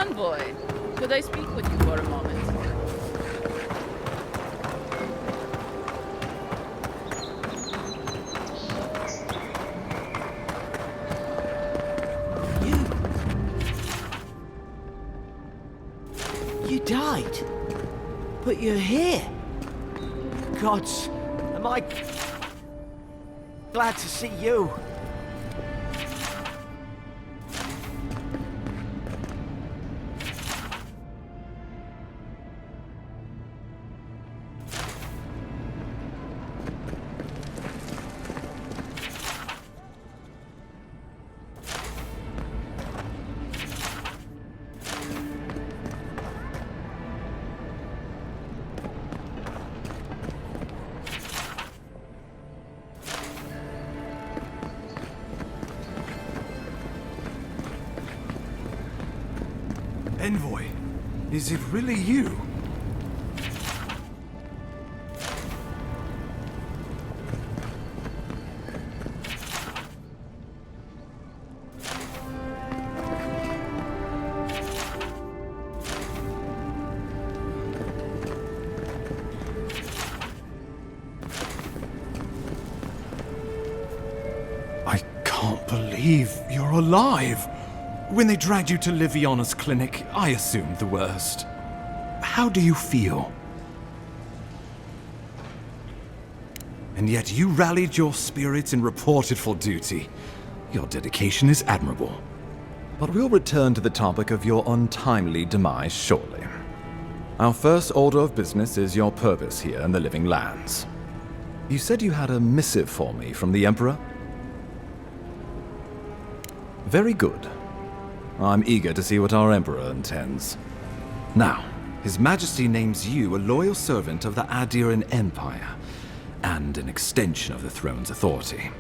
Envoy, could I speak with you for a moment? You died? But you're here. Gods, am I glad to see you. Envoy, is it really you? I can't believe you're alive. When they dragged you to Liviana's clinic, I assumed the worst. How do you feel? And yet you rallied your spirits and reported for duty. Your dedication is admirable. But we'll return to the topic of your untimely demise shortly. Our first order of business is your purpose here in the Living Lands. You said you had a missive for me from the Emperor? Very good. I'm eager to see what our Emperor intends. Now, His Majesty names you a loyal servant of the Adiran Empire, and an extension of the throne's authority.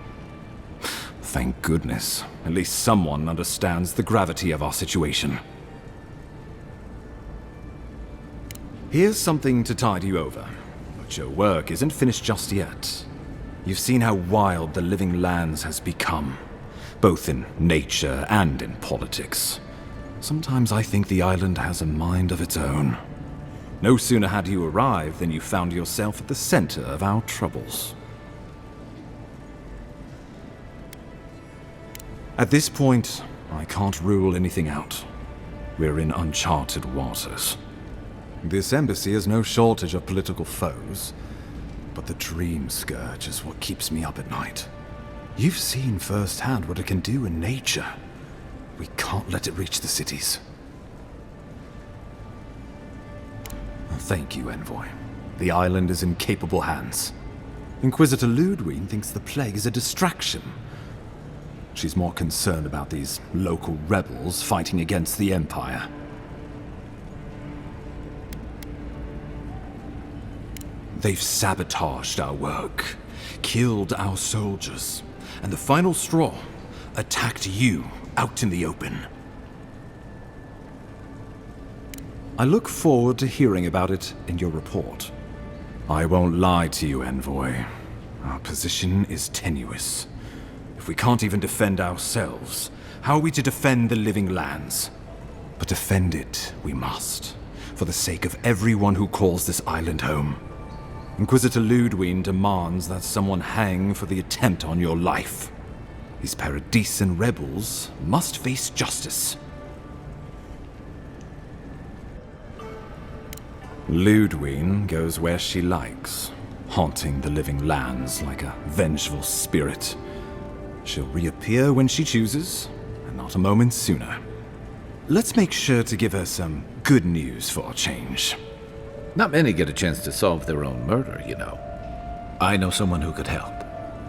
Thank goodness, at least someone understands the gravity of our situation. Here's something to tide you over, but your work isn't finished just yet. You've seen how wild the Living Lands has become, both in nature and in politics. Sometimes I think the island has a mind of its own. No sooner had you arrived than you found yourself at the center of our troubles. At this point, I can't rule anything out. We're in uncharted waters. This embassy has no shortage of political foes, but the dream scourge is what keeps me up at night. You've seen firsthand what it can do in nature. We can't let it reach the cities. Thank you, Envoy. The island is in capable hands. Inquisitor Ludwig thinks the plague is a distraction. She's more concerned about these local rebels fighting against the Empire. They've sabotaged our work, killed our soldiers, and the final straw, attacked you out in the open. I look forward to hearing about it in your report. I won't lie to you, Envoy. Our position is tenuous. If we can't even defend ourselves, how are we to defend the Living Lands? But defend it we must, for the sake of everyone who calls this island home. Inquisitor Ludwig demands that someone hang for the attempt on your life. These Paradisian rebels must face justice. Ludwig goes where she likes, haunting the Living Lands like a vengeful spirit. She'll reappear when she chooses, and not a moment sooner. Let's make sure to give her some good news for a change. Not many get a chance to solve their own murder, you know. I know someone who could help.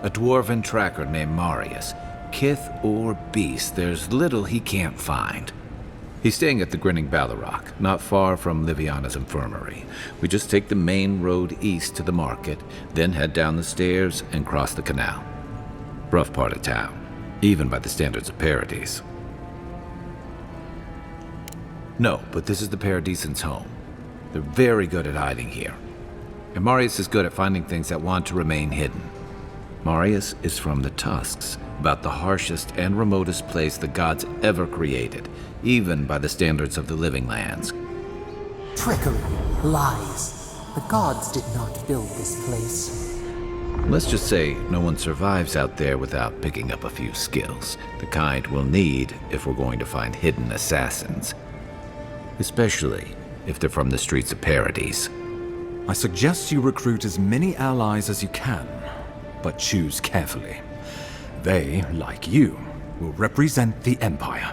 A dwarven tracker named Marius. Kith or beast, there's little he can't find. He's staying at the Grinning Balarok, not far from Liviana's infirmary. We just take the main road east to the market, then head down the stairs and cross the canal. Rough part of town, even by the standards of Paradis. No, but this is the Paradisians' home. They're very good at hiding here. And Marius is good at finding things that want to remain hidden. Marius is from the Tusks, about the harshest and remotest place the gods ever created, even by the standards of the living lands. Trickery, lies. The gods did not build this place. Let's just say no one survives out there without picking up a few skills, the kind we'll need if we're going to find hidden assassins. Especially if they're from the streets of Paradise. I suggest you recruit as many allies as you can, but choose carefully. They, like you, will represent the Empire.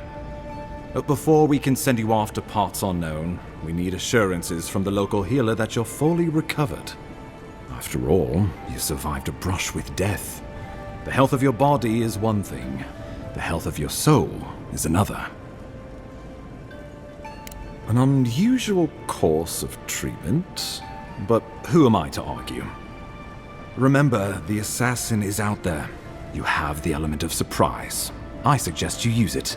But before we can send you off to parts unknown, we need assurances from the local healer that you're fully recovered. After all, you survived a brush with death. The health of your body is one thing, the health of your soul is another. An unusual course of treatment, but who am I to argue? Remember, the assassin is out there. You have the element of surprise. I suggest you use it.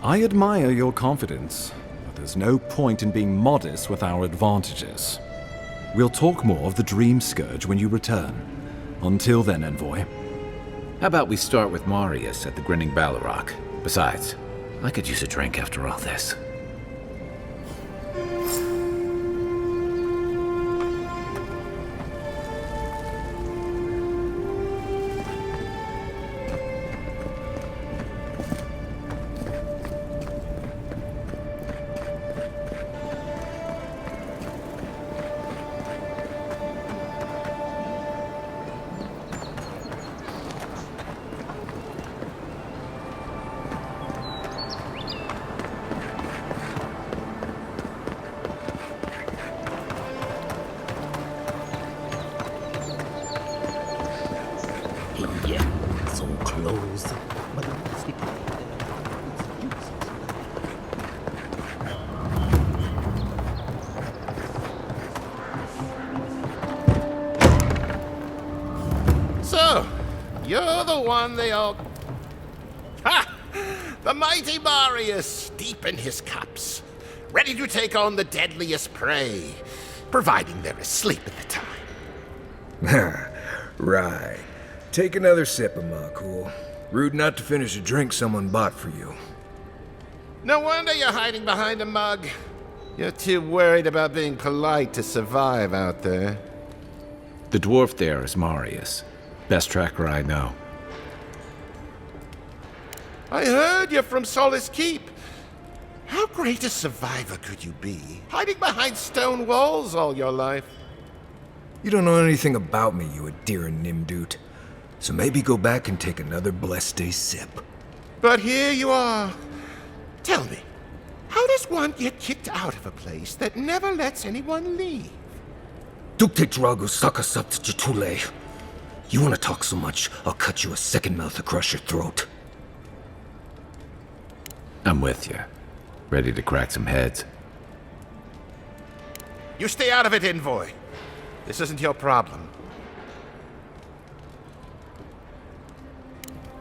I admire your confidence, but there's no point in being modest with our advantages. We'll talk more of the Dream Scourge when you return. Until then, Envoy. How about we start with Marius at the Grinning Balarok? Besides, I could use a drink after all this. So close. But So, you're the one they all... Ha! The mighty Marius, deep in his cups, ready to take on the deadliest prey, providing they're asleep at the time. Right. Take another sip of my cool. Rude not to finish a drink someone bought for you. No wonder you're hiding behind a mug. You're too worried about being polite to survive out there. The dwarf there is Marius. Best tracker I know. I heard you're from Solace Keep. How great a survivor could you be, hiding behind stone walls all your life? You don't know anything about me, you adherent Nimdude. So maybe go back and take another blessed day sip. But here you are. Tell me, how does one get kicked out of a place that never lets anyone leave? Dukte Drago Sakasapt Jitule. You wanna talk so much, I'll cut you a second mouth across your throat. I'm with you. Ready to crack some heads. You stay out of it, Envoy. This isn't your problem.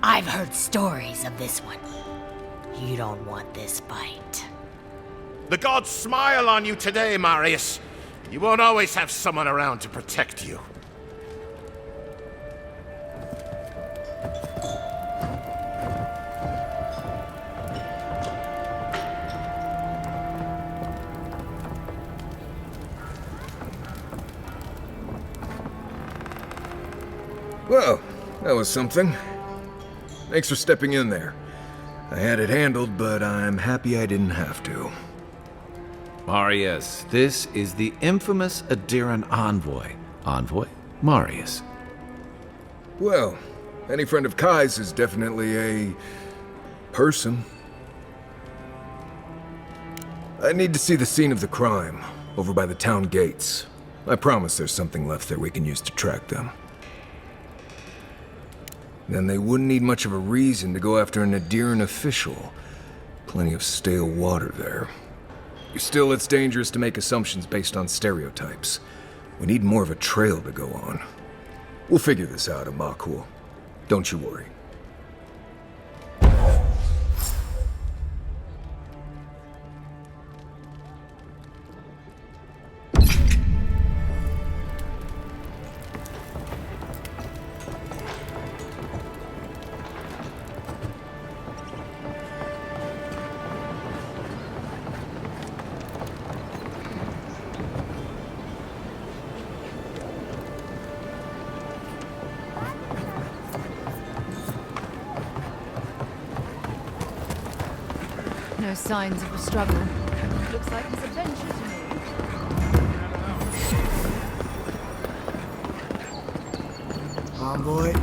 I've heard stories of this one. You don't want this fight. The gods smile on you today, Marius. You won't always have someone around to protect you. Well, that was something. Thanks for stepping in there. I had it handled, but I'm happy I didn't have to. Marius, this is the infamous Adiran envoy. Envoy? Marius. Well, any friend of Kai's is definitely a... person. I need to see the scene of the crime, over by the town gates. I promise there's something left there we can use to track them. Then they wouldn't need much of a reason to go after an Adiran official. Plenty of stale water there. Still, it's dangerous to make assumptions based on stereotypes. We need more of a trail to go on. We'll figure this out, Amakul. Don't you worry. No signs of a struggle. Looks like his adventure to me. Envoy.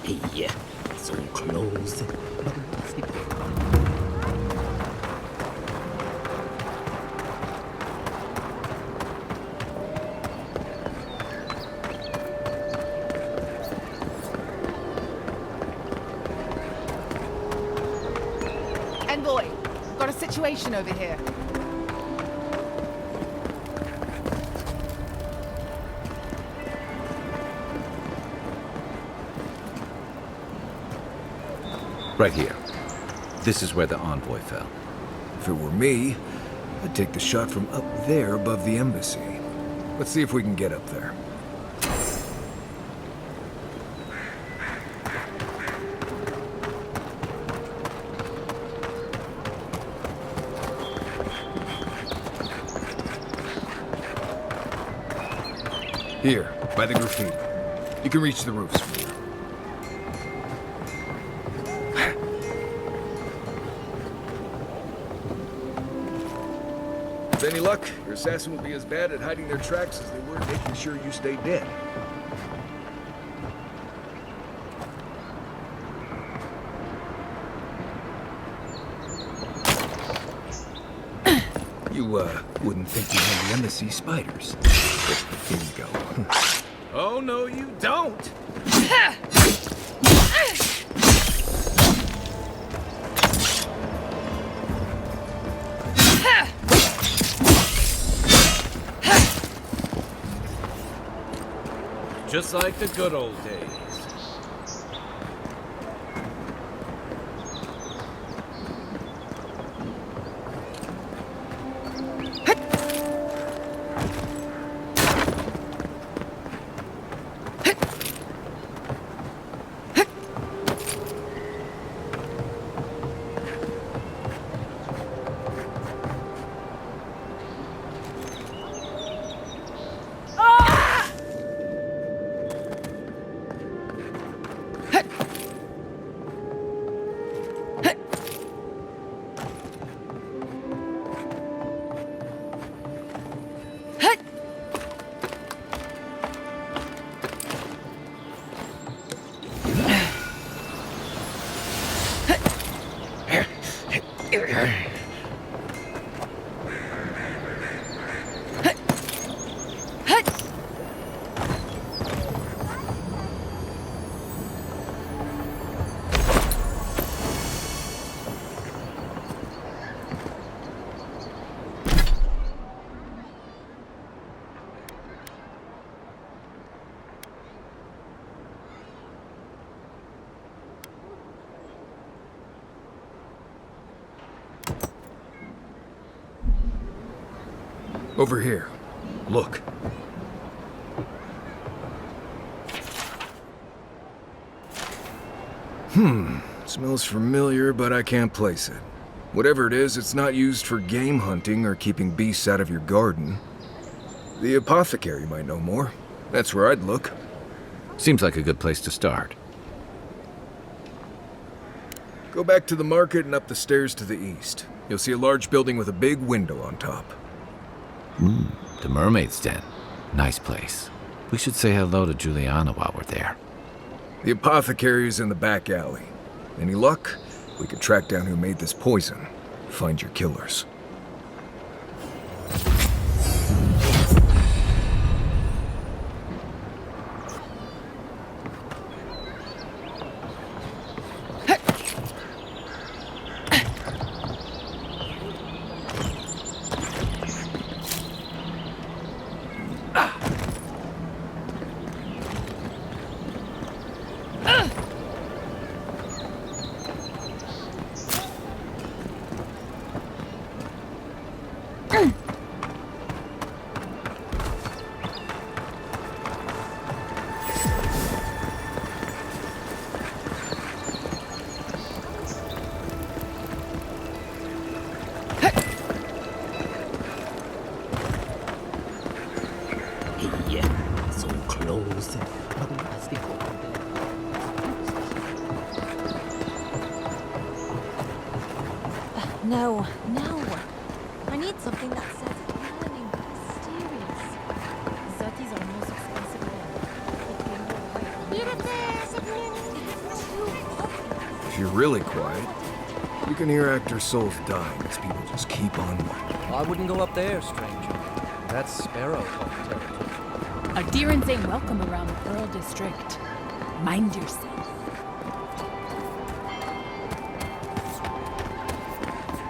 Hey, so close. Envoy, got a situation over here. Right here. This is where the envoy fell. If it were me, I'd take the shot from up there above the embassy. Let's see if we can get up there. Here, by the graffiti. You can reach the roofs from here. With any luck, your assassin will be as bad at hiding their tracks as they were at making sure you stay dead. You, wouldn't think you had the embassy spiders. Here you go. Oh, no, you don't! Just like the good old days. Over here. Look. Smells familiar, but I can't place it. Whatever it is, it's not used for game hunting or keeping beasts out of your garden. The apothecary might know more. That's where I'd look. Seems like a good place to start. Go back to the market and up the stairs to the east. You'll see a large building with a big window on top. The Mermaid's Den. Nice place. We should say hello to Juliana while we're there. The apothecary is in the back alley. Any luck? We could track down who made this poison. Find your killers. No, no. I need something that says grinning, mysterious. That is our most expensive one. If you're really quiet, you can hear actor souls dying as people just keep on walking. I wouldn't go up there, stranger. That's Sparrow Hawk territory. Adherents ain't welcome around the Pearl District. Mind yourself.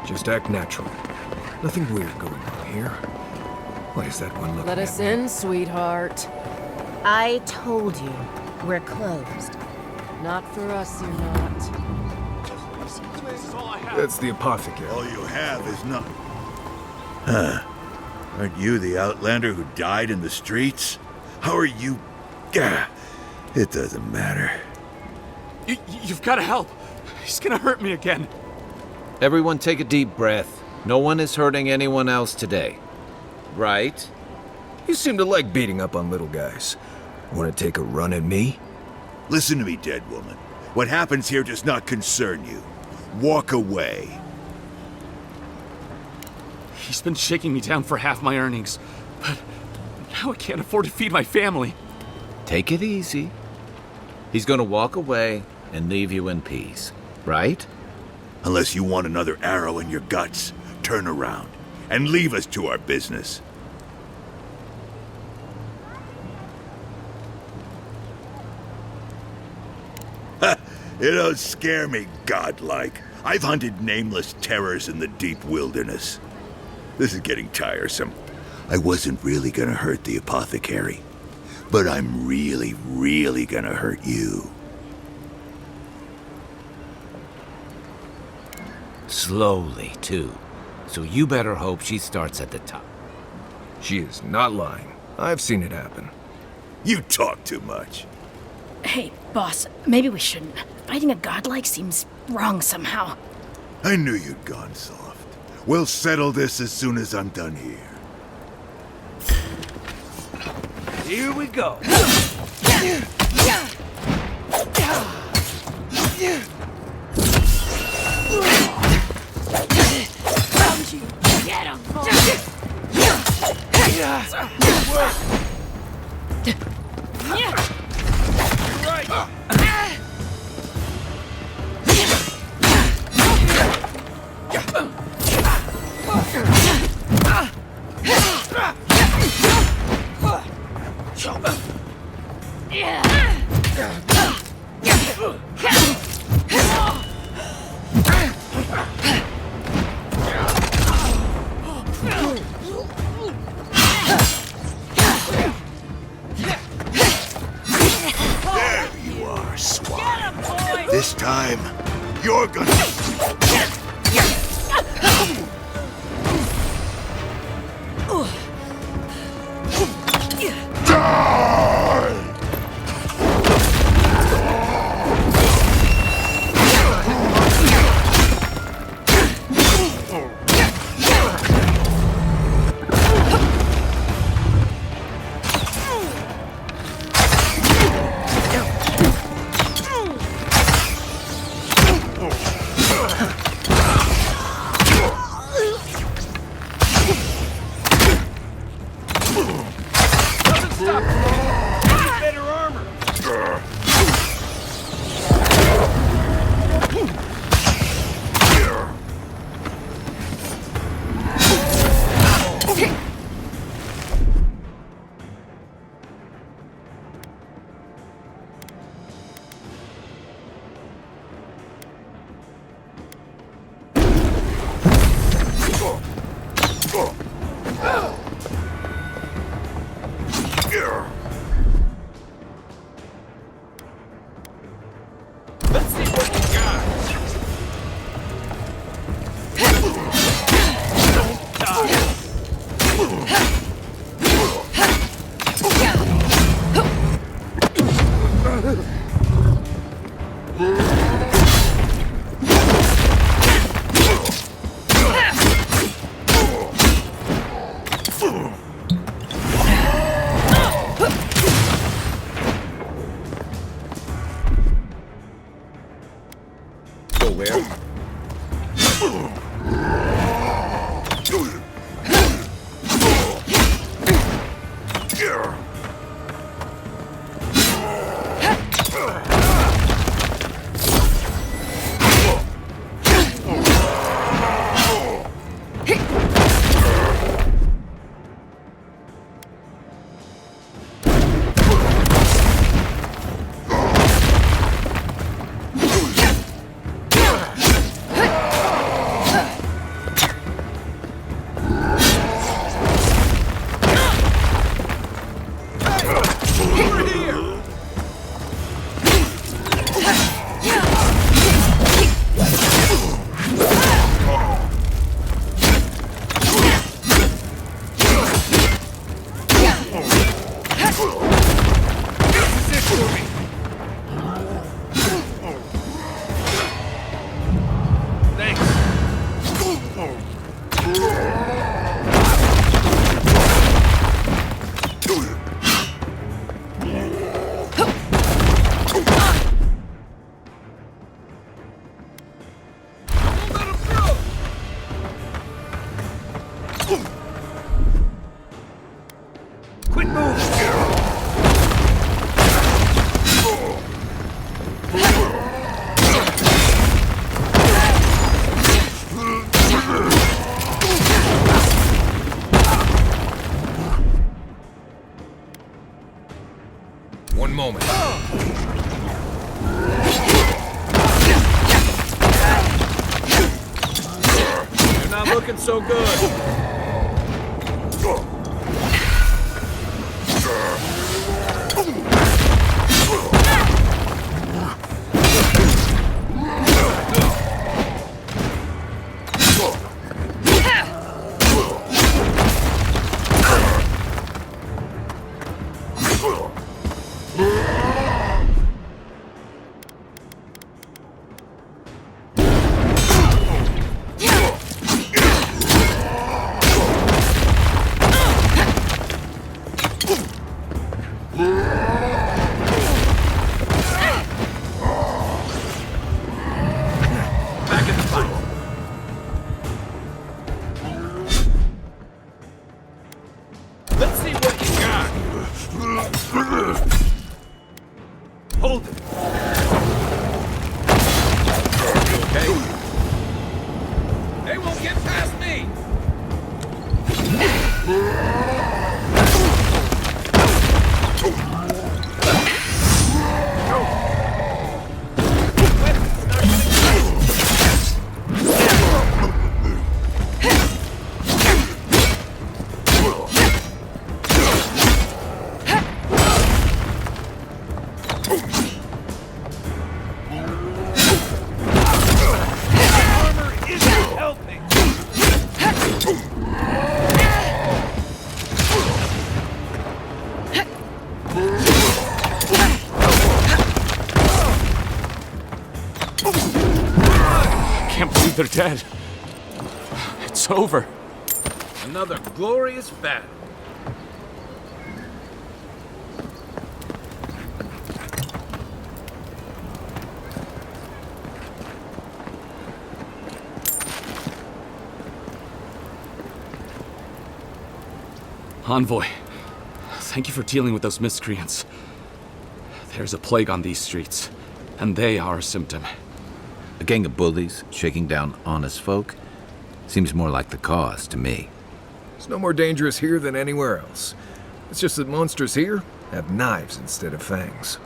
Just act natural. Nothing weird going on here. Why is that one looking Let at us me? in, sweetheart. I told you, we're closed. Not for us, you're not. That's the apothecary. All you have is not... Huh. Aren't you the outlander who died in the streets? How are you... Gah. It doesn't matter. You've got to help. He's gonna hurt me again. Everyone take a deep breath. No one is hurting anyone else today. Right? You seem to like beating up on little guys. Want to take a run at me? Listen to me, dead woman. What happens here does not concern you. Walk away. He's been shaking me down for half my earnings, but now I can't afford to feed my family. Take it easy. He's gonna walk away and leave you in peace, right? Unless you want another arrow in your guts, turn around and leave us to our business. Ha! You don't scare me, godlike. I've hunted nameless terrors in the deep wilderness. This is getting tiresome. I wasn't really gonna hurt the apothecary, but I'm really, really gonna hurt you. Slowly, too. So you better hope she starts at the top. She is not lying. I've seen it happen. You talk too much. Hey, boss, maybe we shouldn't. Fighting a godlike seems wrong somehow. I knew you'd gone soft. We'll settle this as soon as I'm done here. Here we go. Found you. Get him, boss. There you are, swine. This time, you're gonna... One moment. You're not looking so good. Hold it. You okay? They won't get past me! They're dead. It's over. Another glorious battle. Envoy, thank you for dealing with those miscreants. There's a plague on these streets, and they are a symptom. A gang of bullies shaking down honest folk seems more like the cause to me. It's no more dangerous here than anywhere else. It's just that monsters here have knives instead of fangs.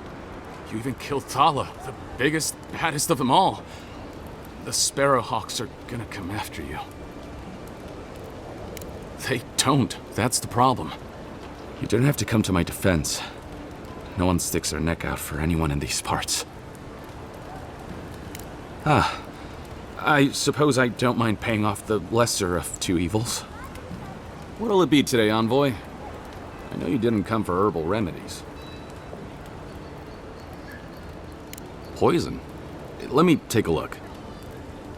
You even killed Thala, the biggest, baddest of them all. The Sparrowhawks are gonna come after you. They don't. That's the problem. You don't have to come to my defense. No one sticks their neck out for anyone in these parts. I suppose I don't mind paying off the lesser of two evils. What'll it be today, Envoy? I know you didn't come for herbal remedies. Poison? Let me take a look.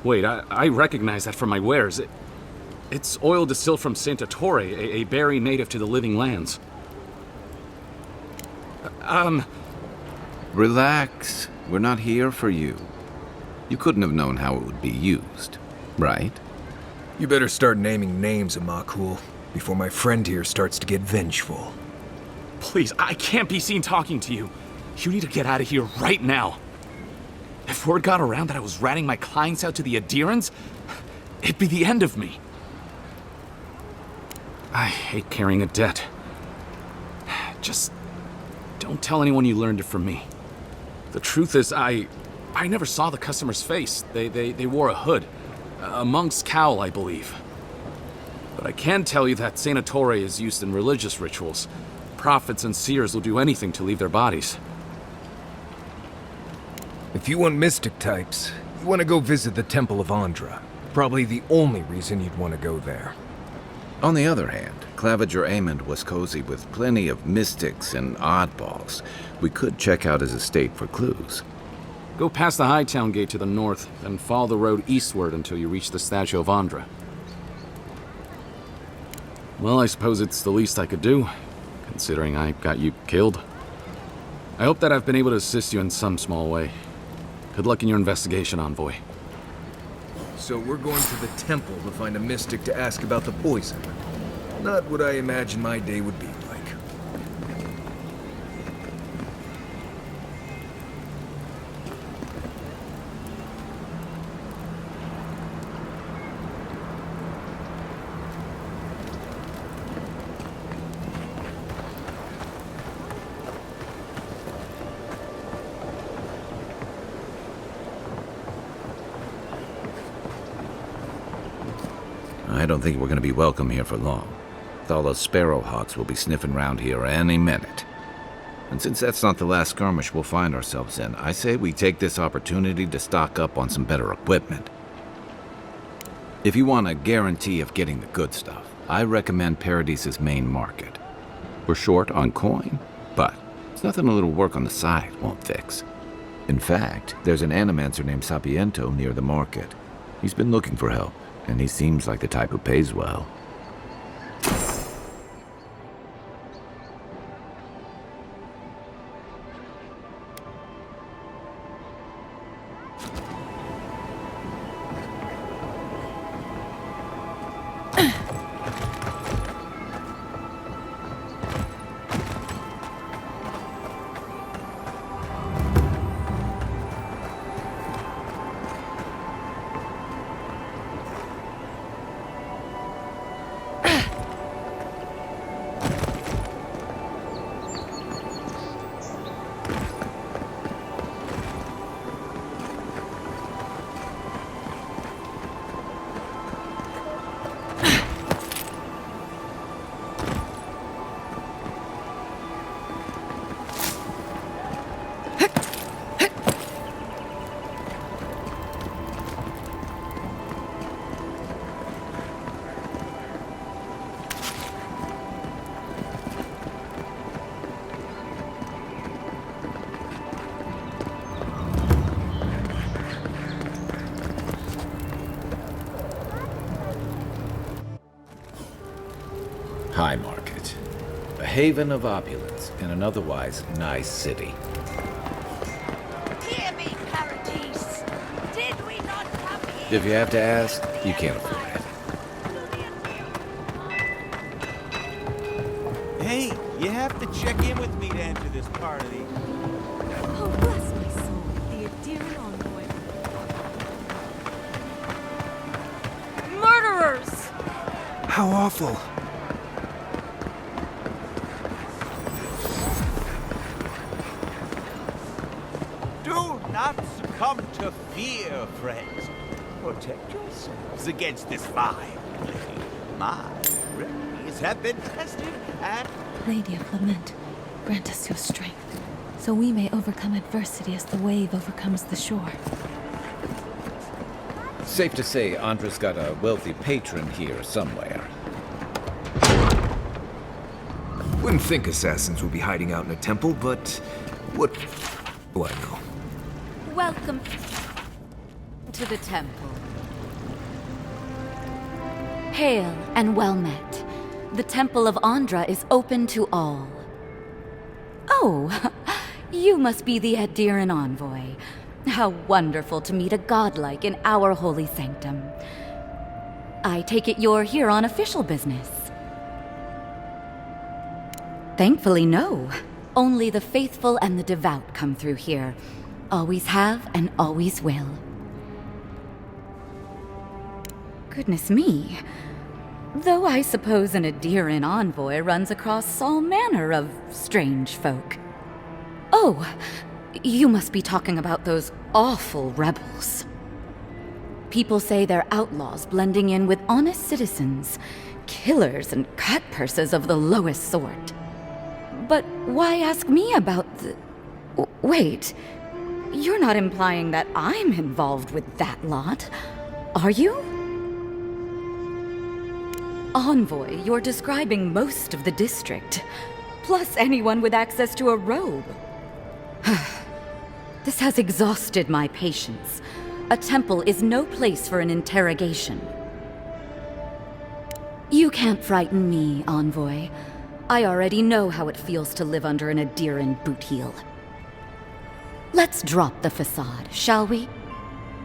Wait, I recognize that from my wares. It's oil distilled from Saint Ettore, a berry native to the Living Lands. Relax. We're not here for you. You couldn't have known how it would be used, right? You better start naming names, Amakul, before my friend here starts to get vengeful. Please, I can't be seen talking to you. You need to get out of here right now. If word got around that I was ratting my clients out to the adherents, it'd be the end of me. I hate carrying a debt. Just don't tell anyone you learned it from me. The truth is, I never saw the customer's face. They wore a hood. A monk's cowl, I believe. But I can tell you that Sanatore is used in religious rituals. Prophets and seers will do anything to leave their bodies. If you want mystic types, you want to go visit the Temple of Ondra. Probably the only reason you'd want to go there. On the other hand, Claviger Amond was cozy with plenty of mystics and oddballs. We could check out his estate for clues. Go past the Hightown Gate to the north, then follow the road eastward until you reach the statue of Ondra. Well, I suppose it's the least I could do, considering I got you killed. I hope that I've been able to assist you in some small way. Good luck in your investigation, Envoy. So we're going to the temple to find a mystic to ask about the poison. Not what I imagined my day would be like. I don't think we're going to be welcome here for long. Thala's sparrowhawks will be sniffing around here any minute. And since that's not the last skirmish we'll find ourselves in, I say we take this opportunity to stock up on some better equipment. If you want a guarantee of getting the good stuff, I recommend Paradis's main market. We're short on coin, but it's nothing a little work on the side won't fix. In fact, there's an animancer named Sapiento near the market. He's been looking for help, and he seems like the type who pays well. High Market. A haven of opulence in an otherwise nice city. Hear me, Paradis. Did we not come here? If you have to ask, you can't afford it. Hey, you have to check in with me to enter this party. Oh, bless my soul, the adherent envoy. Murderers! How awful. Do not succumb to fear, friends. Protect yourselves against this vile plague. My remedies have been tested and... Lady of Lament, grant us your strength, so we may overcome adversity as the wave overcomes the shore. Safe to say, Ondra's got a wealthy patron here somewhere. Wouldn't think assassins would be hiding out in a temple, but what do I know? Welcome to the temple. Hail and well met. The Temple of Ondra is open to all. Oh, you must be the Adherin envoy. How wonderful to meet a godlike in our holy sanctum. I take it you're here on official business. Thankfully, no. Only the faithful and the devout come through here. Always have and always will. Goodness me. Though I suppose an Adiran envoy runs across all manner of strange folk. Oh, you must be talking about those awful rebels. People say they're outlaws blending in with honest citizens, killers and cutpurses of the lowest sort. But why ask me about the... Wait, you're not implying that I'm involved with that lot, are you? Envoy, you're describing most of the district, plus anyone with access to a robe. This has exhausted my patience. A temple is no place for an interrogation. You can't frighten me, Envoy. I already know how it feels to live under an Adiran boot heel. Let's drop the facade, shall we?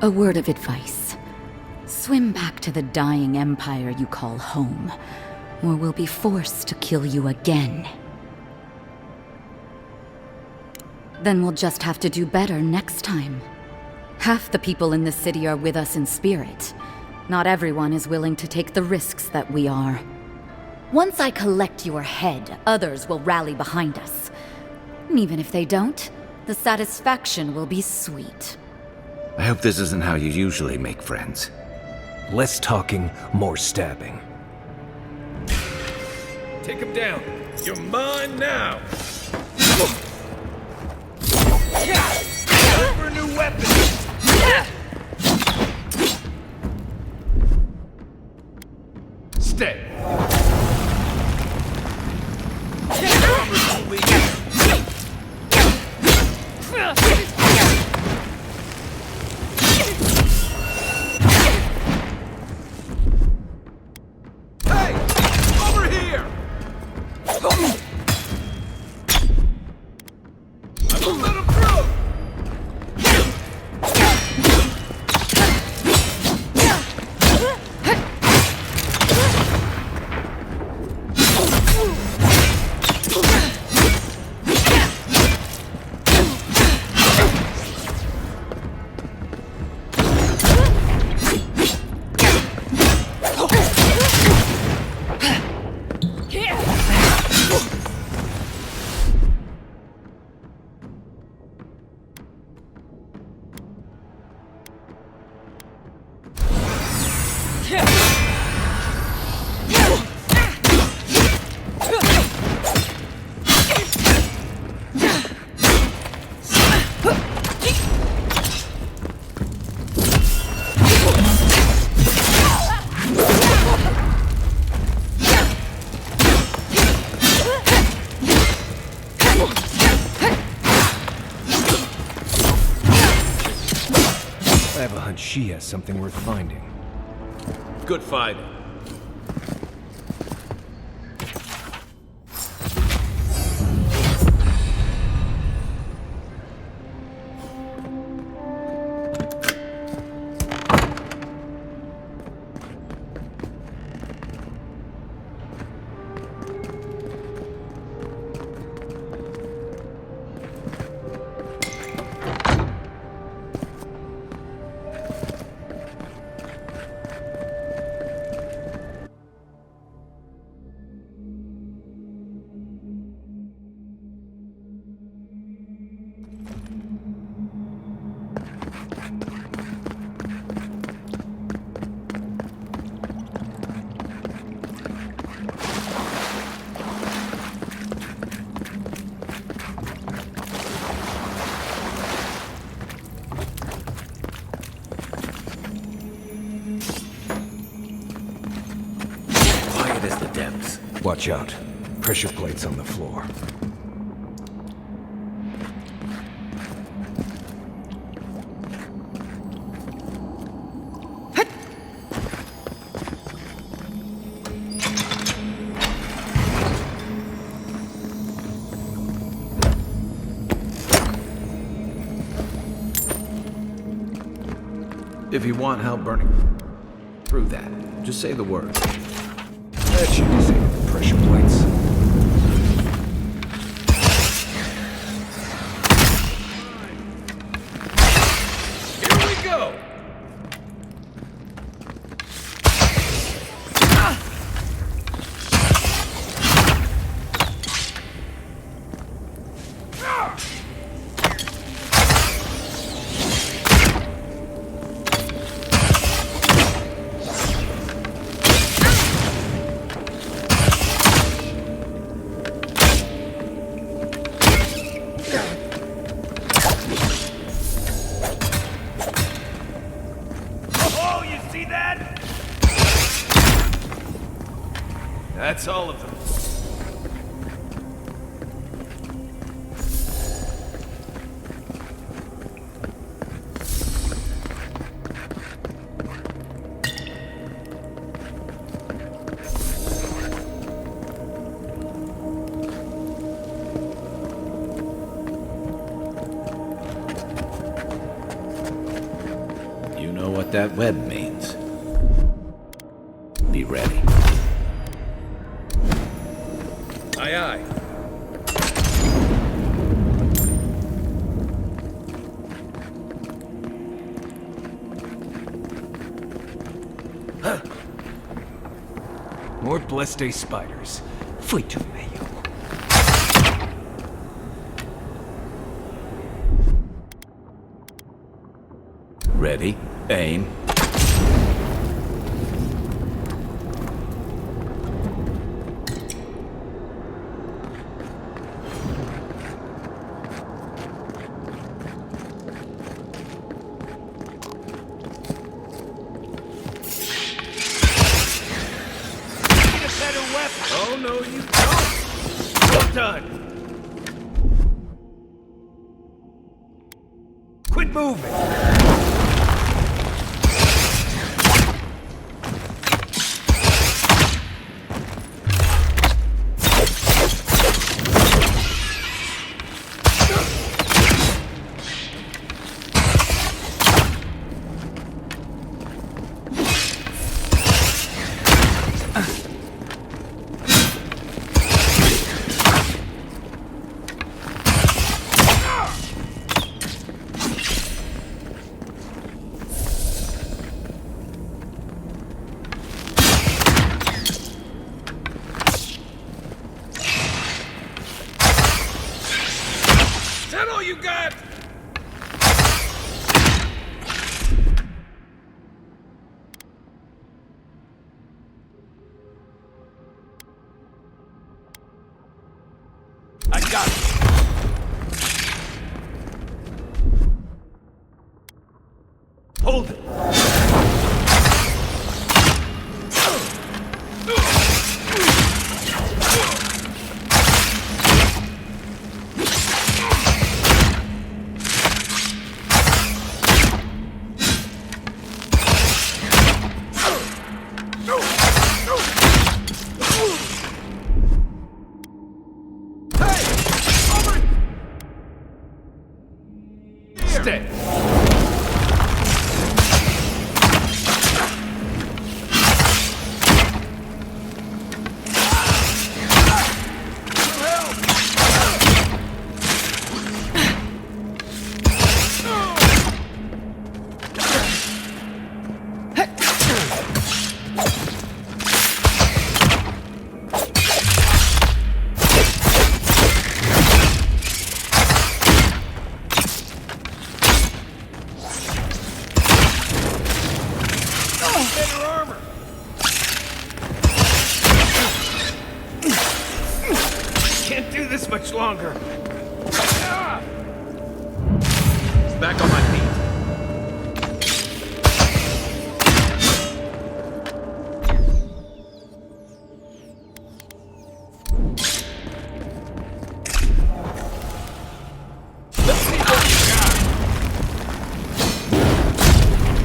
A word of advice. Swim back to the dying empire you call home, or we'll be forced to kill you again. Then we'll just have to do better next time. Half the people in the city are with us in spirit. Not everyone is willing to take the risks that we are. Once I collect your head, others will rally behind us. And even if they don't, the satisfaction will be sweet. I hope this isn't how you usually make friends. Less talking, more stabbing. Take him down. You're mine now. Time for a new weapon. Stay. Hey! Over here! I won't let him through! I have a hunch she has something worth finding. Good fighting. Watch out. Pressure plates on the floor. If you want help burning through that, Just say the word. That should disable the pressure plates. Here we go! That's all of them. You know what that web means. Be ready. Aye, aye. Huh. More blessed spiders. Fui to meio. Ready, aim. Oh, no, you don't! Well done! Quit moving! Is that all you got? I got it. Hold it. Stay. Better armor. Can't do this much longer. Back on my feet. Let's see what you got.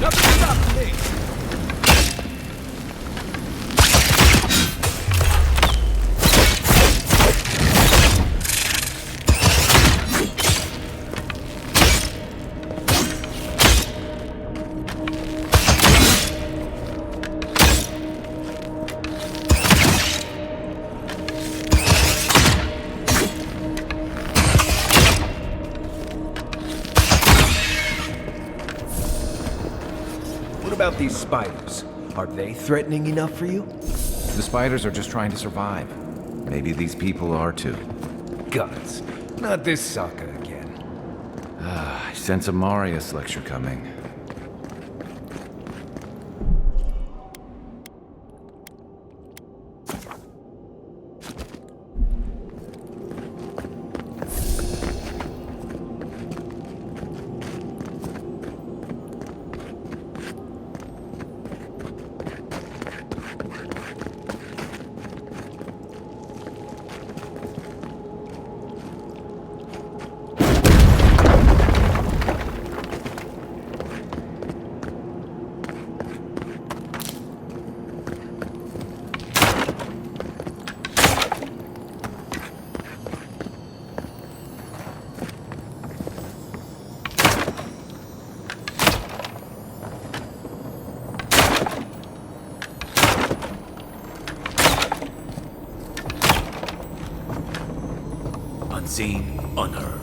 Nothing stops me. these spiders? Are they threatening enough for you? The spiders are just trying to survive. Maybe these people are too. Guts. Not this sucker again. I sense a Marius lecture coming. Unseen, unheard.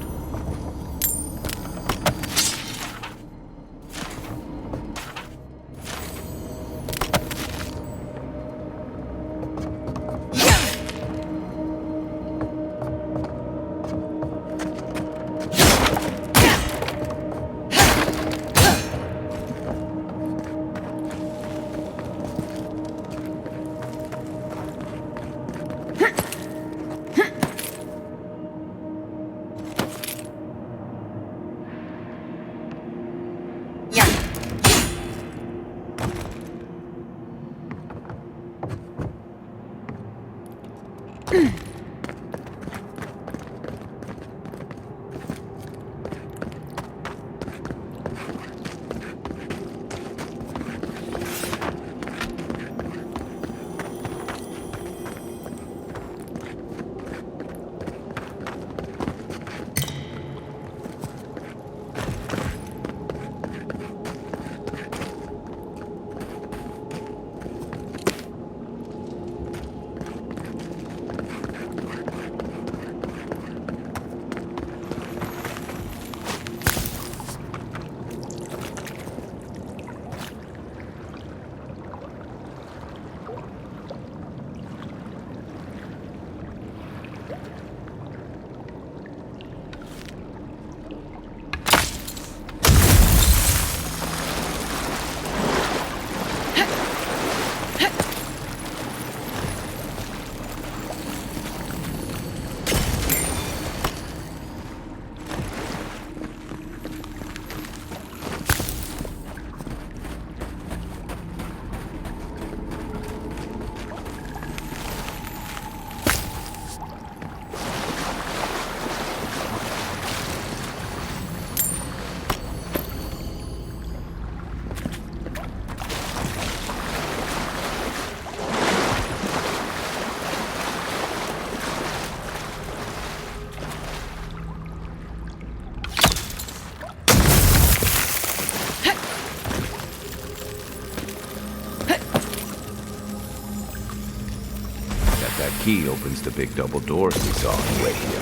That key opens the big double doors we saw on the way here.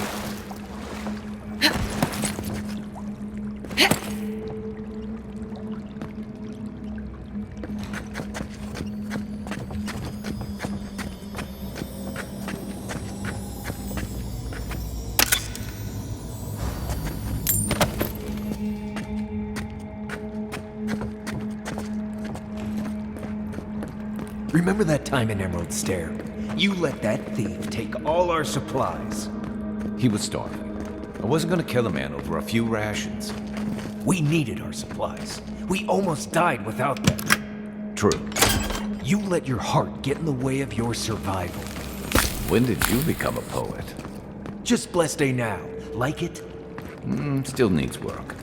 Remember that time in Emerald Stair? You let that thief take all our supplies. He was starving. I wasn't gonna kill a man over a few rations. We needed our supplies. We almost died without them. True. You let your heart get in the way of your survival. When did you become a poet? Just blessed day now. Like it? Still needs work.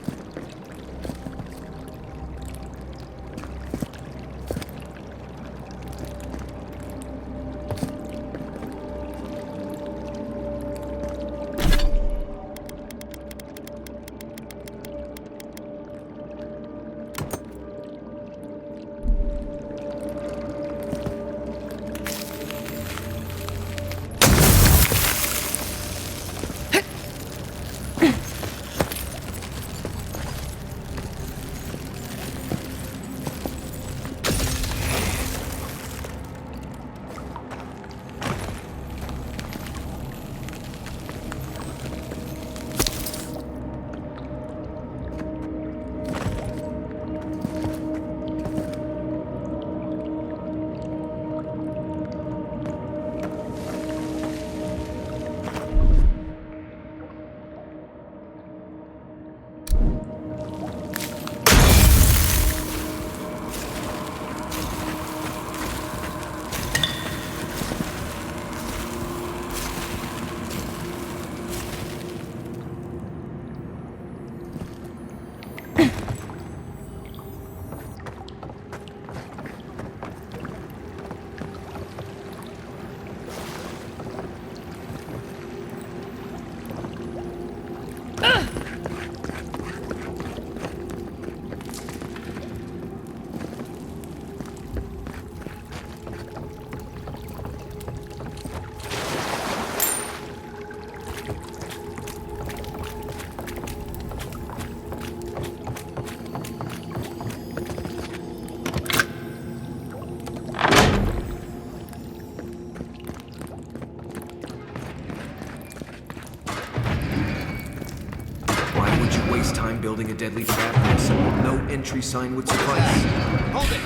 Building a deadly trap when a simple no entry sign would suffice. Hold it!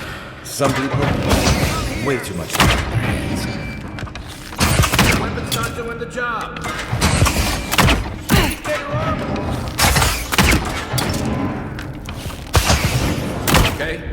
Some people way too much time on their hands. Weapon's not doing the job. Okay.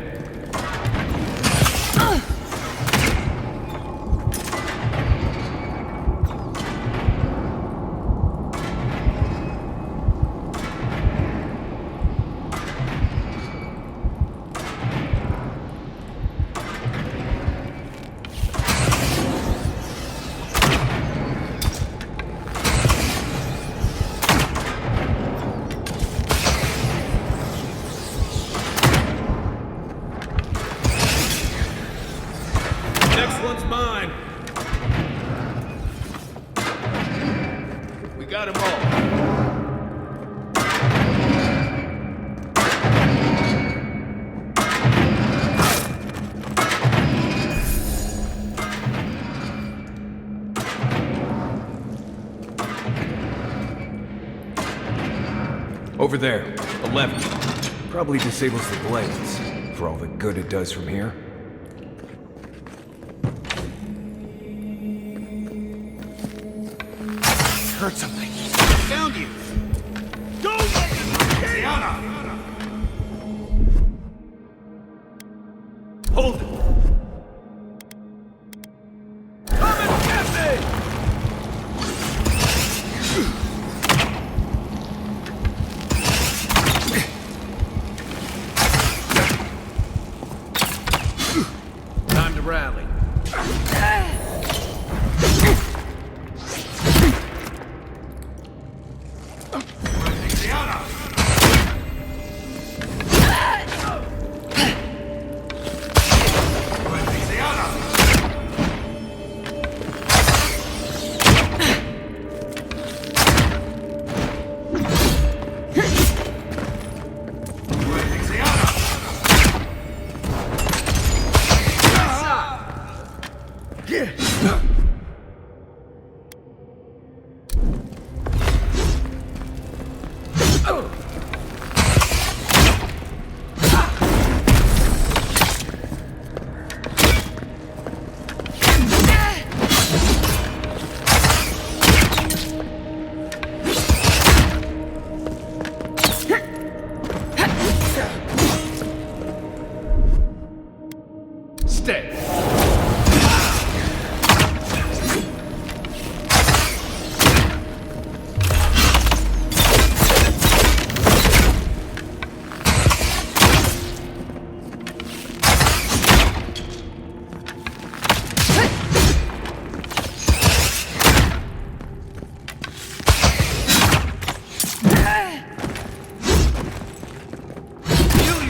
One's mine. We got him all. Over there, 11. Probably disables the blades, for all the good it does from here. Heard something. Found you. Go! Diana! Hold it. Come and get me! Time to rally.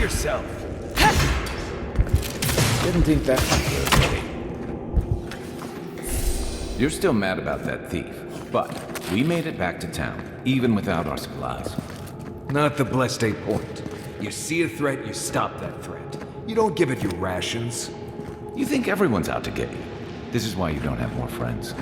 yourself. Didn't think that one good, buddy. You're still mad about that thief, but we made it back to town, even without our supplies. Not the blessed eight point. You see a threat, you stop that threat. You don't give it your rations. You think everyone's out to get you. This is why you don't have more friends.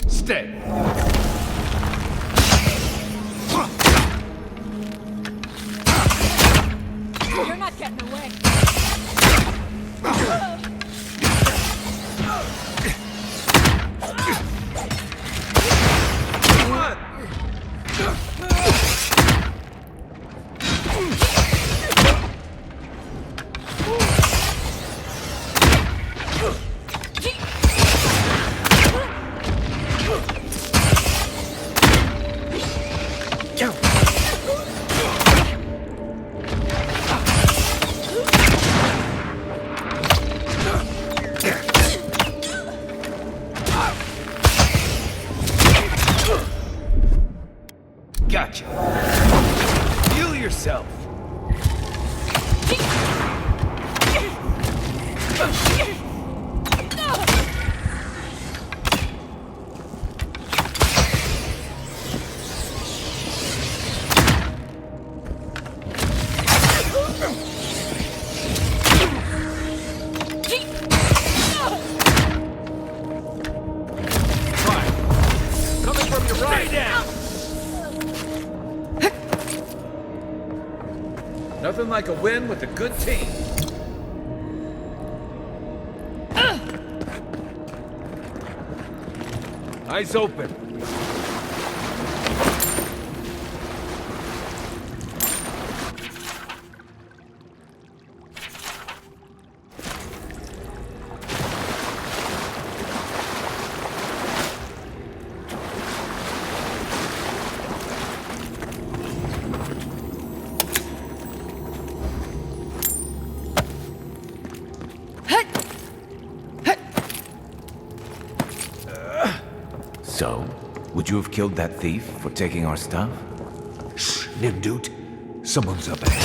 Stay. You're not getting away. Gotcha. Heal yourself. Coming from your right. Stay down. Nothing like a win with a good team. Eyes open. So, would you have killed that thief for taking our stuff? Shh, Nimdut. Someone's up ahead.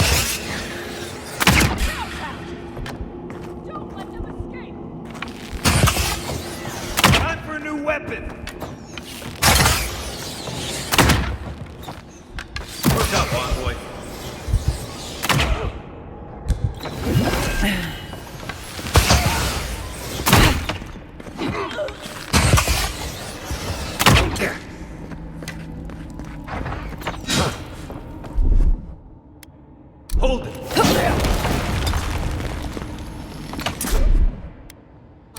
Time for a new weapon. Work out, Envoy. Hold it.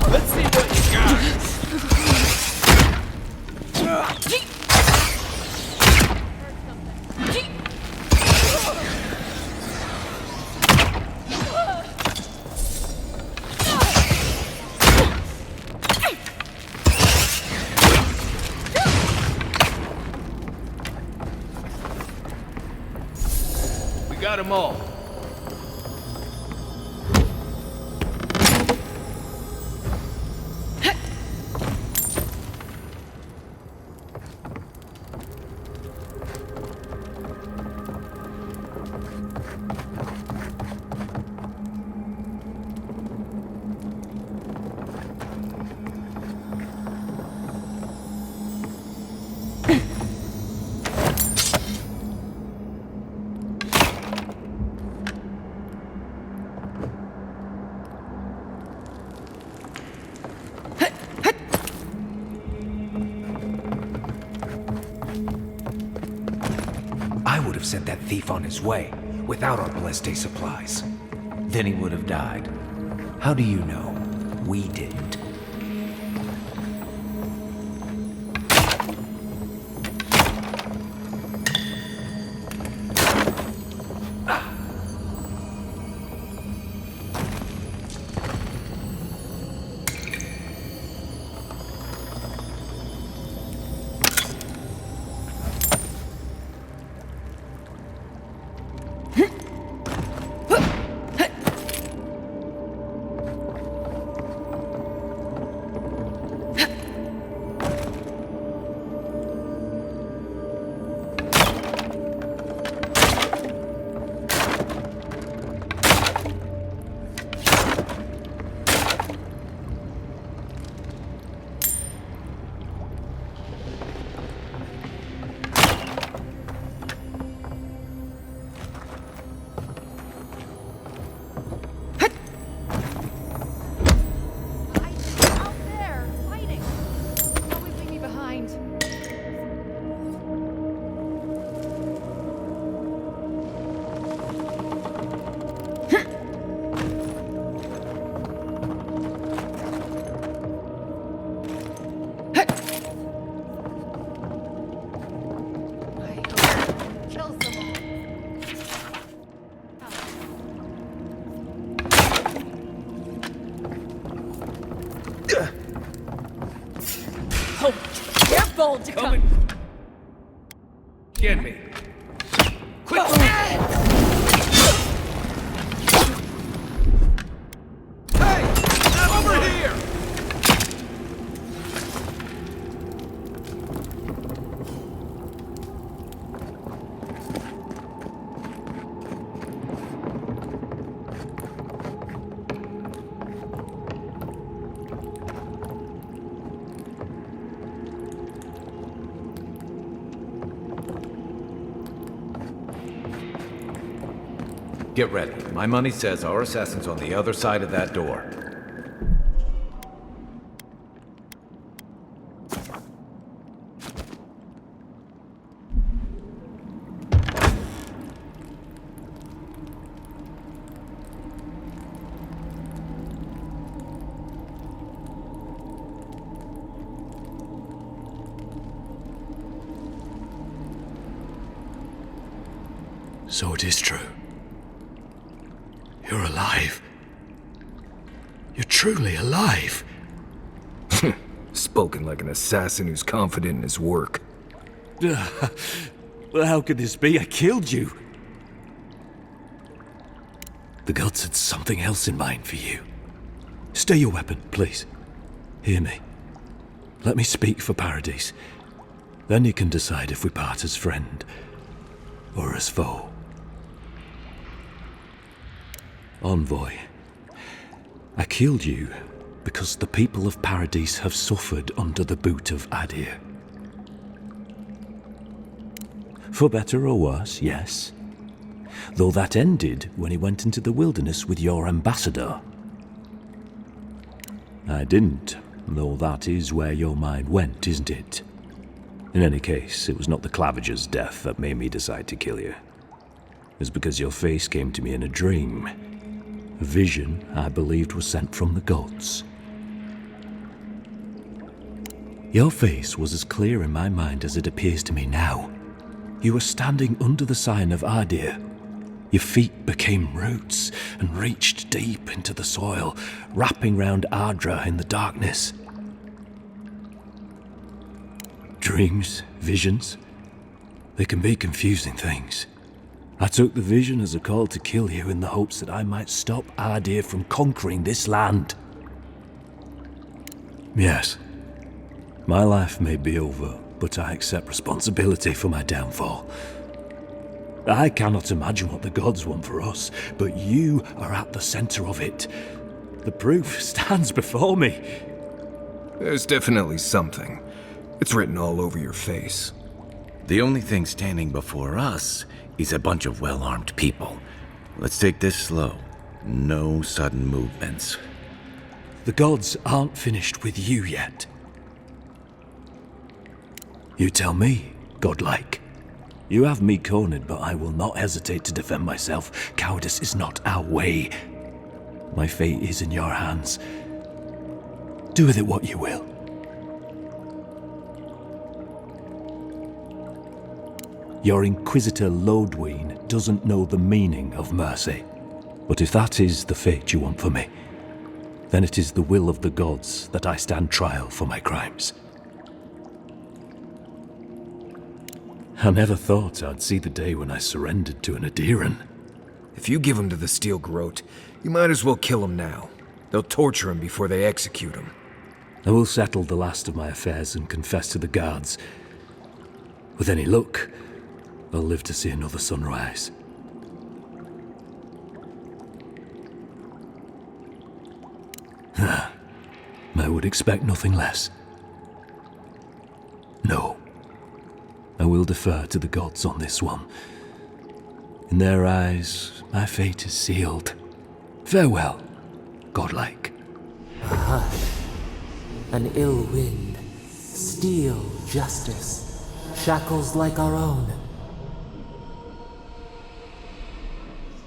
Let's see what you got. We got them all. I would have sent that thief on his way without our Bleste supplies. Then he would have died. How do you know? We didn't. fold to come. Get me. Quick! Over here! Get ready. My money says our assassin's on the other side of that door. So it is true. You're alive. You're truly alive. Spoken like an assassin who's confident in his work. Well, how could this be? I killed you. The gods had something else in mind for you. Stay your weapon, please. Hear me. Let me speak for Paradise. Then you can decide if we part as friend or as foe. Envoy, I killed you because the people of Paradise have suffered under the boot of Adir. For better or worse, yes. Though that ended when he went into the wilderness with your ambassador. I didn't, though that is where your mind went, isn't it? In any case, it was not the claviger's death that made me decide to kill you. It was because your face came to me in a dream. A vision I believed was sent from the gods. Your face was as clear in my mind as it appears to me now. You were standing under the sign of Adir. Your feet became roots and reached deep into the soil, wrapping round Ardra in the darkness. Dreams, visions, they can be confusing things. I took the vision as a call to kill you in the hopes that I might stop Adir from conquering this land. Yes, my life may be over, but I accept responsibility for my downfall. I cannot imagine what the gods want for us, but you are at the center of it. The proof stands before me. There's definitely something. It's written all over your face. The only thing standing before us is a bunch of well-armed people. Let's take this slow. No sudden movements. The gods aren't finished with you yet. You tell me, godlike. You have me cornered, but I will not hesitate to defend myself. Cowardice is not our way. My fate is in your hands. Do with it what you will. Your Inquisitor Lodween doesn't know the meaning of mercy. But if that is the fate you want for me, then it is the will of the gods that I stand trial for my crimes. I never thought I'd see the day when I surrendered to an Adiran. If you give him to the Steel Garrote, you might as well kill him now. They'll torture him before they execute him. I will settle the last of my affairs and confess to the guards. With any luck, I'll live to see another sunrise. I would expect nothing less. No. I will defer to the gods on this one. In their eyes, my fate is sealed. Farewell, godlike. A hush. An ill wind. Steel justice. Shackles like our own.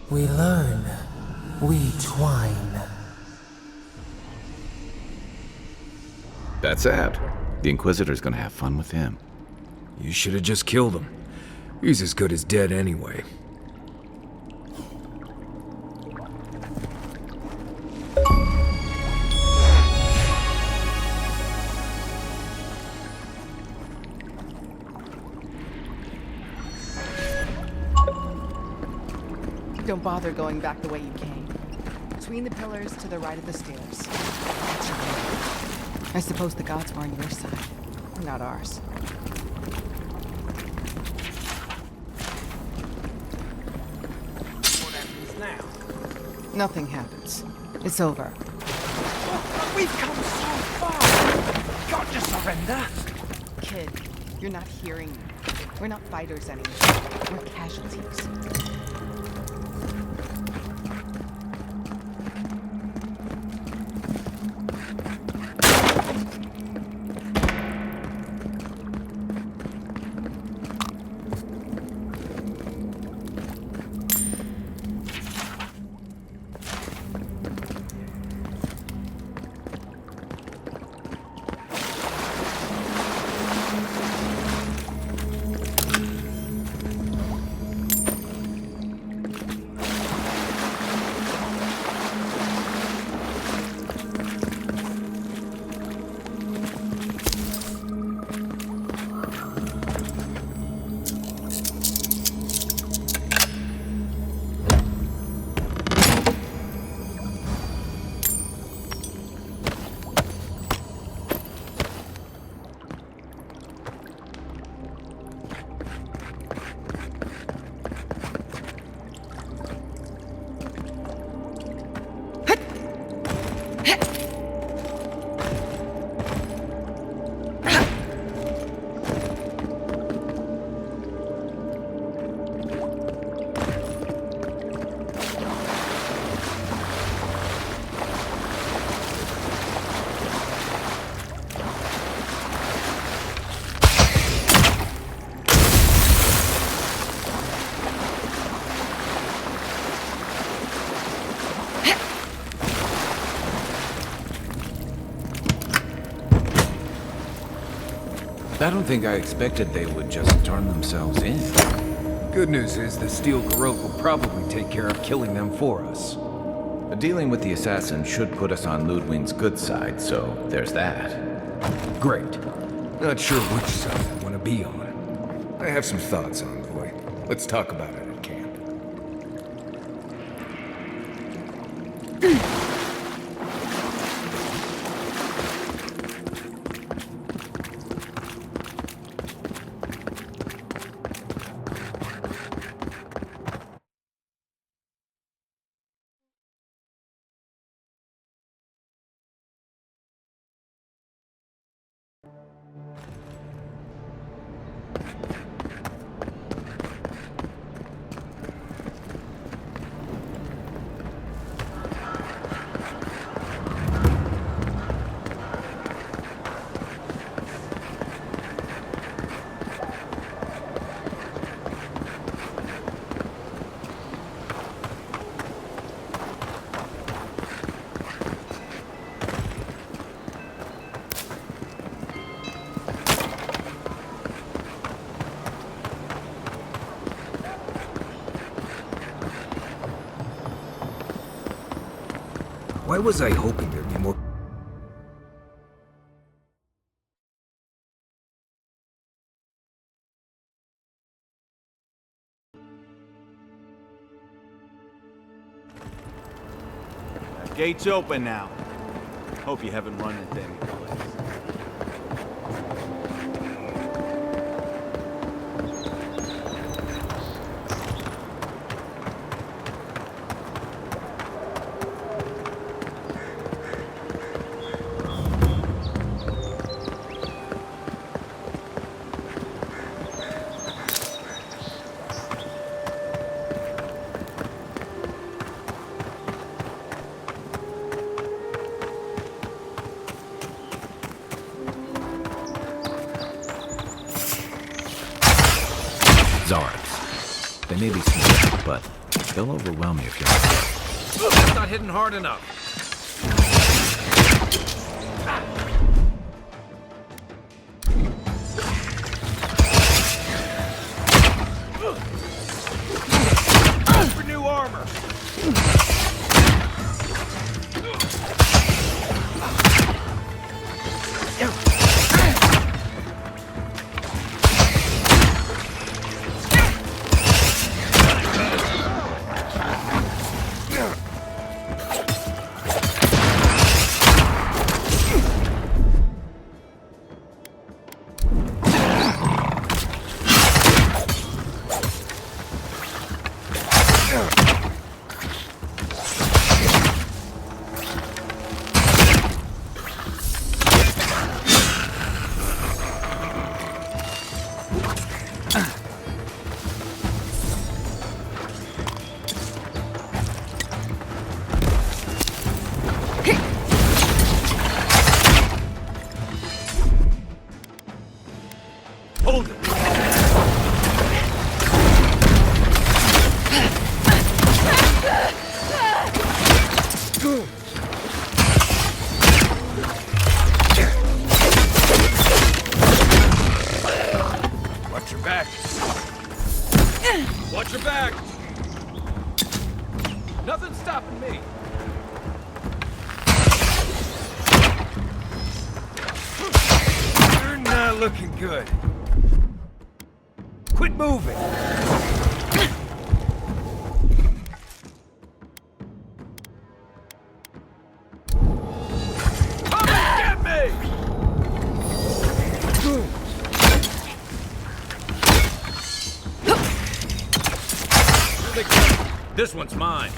We learn. We twine. That's out. The Inquisitor's gonna have fun with him. You should have just killed him. He's as good as dead anyway. bother going back the way you came. Between the pillars to the right of the stairs. That's your way. I suppose the gods were on your side, not ours. What happens now? Nothing happens. It's over. But we've come so far! Got to surrender! Kid, you're not hearing me. We're not fighters anymore. We're casualties. I don't think I expected they would just turn themselves in. Good news is the steel garrote will probably take care of killing them for us. Dealing with the assassin should put us on Ludwig's good side, so there's that. Great. Not sure which side I want to be on. I have some thoughts, Envoy. Let's talk about it at camp. Why was I hoping there'd be more... Gate's open now. Hope you haven't run into any place. They may be small, but they'll overwhelm you if you're not. That's not hitting hard enough. For new armor. Watch your back. Watch your back. Nothing's stopping me. You're not looking good. Quit moving. Come and get me! This one's mine.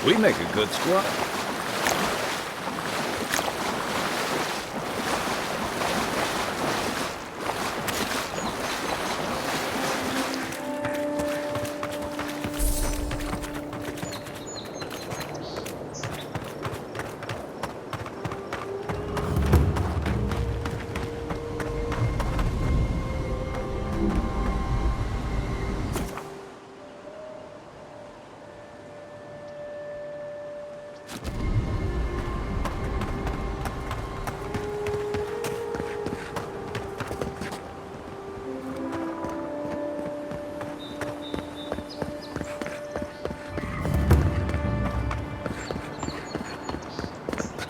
We make a good squad.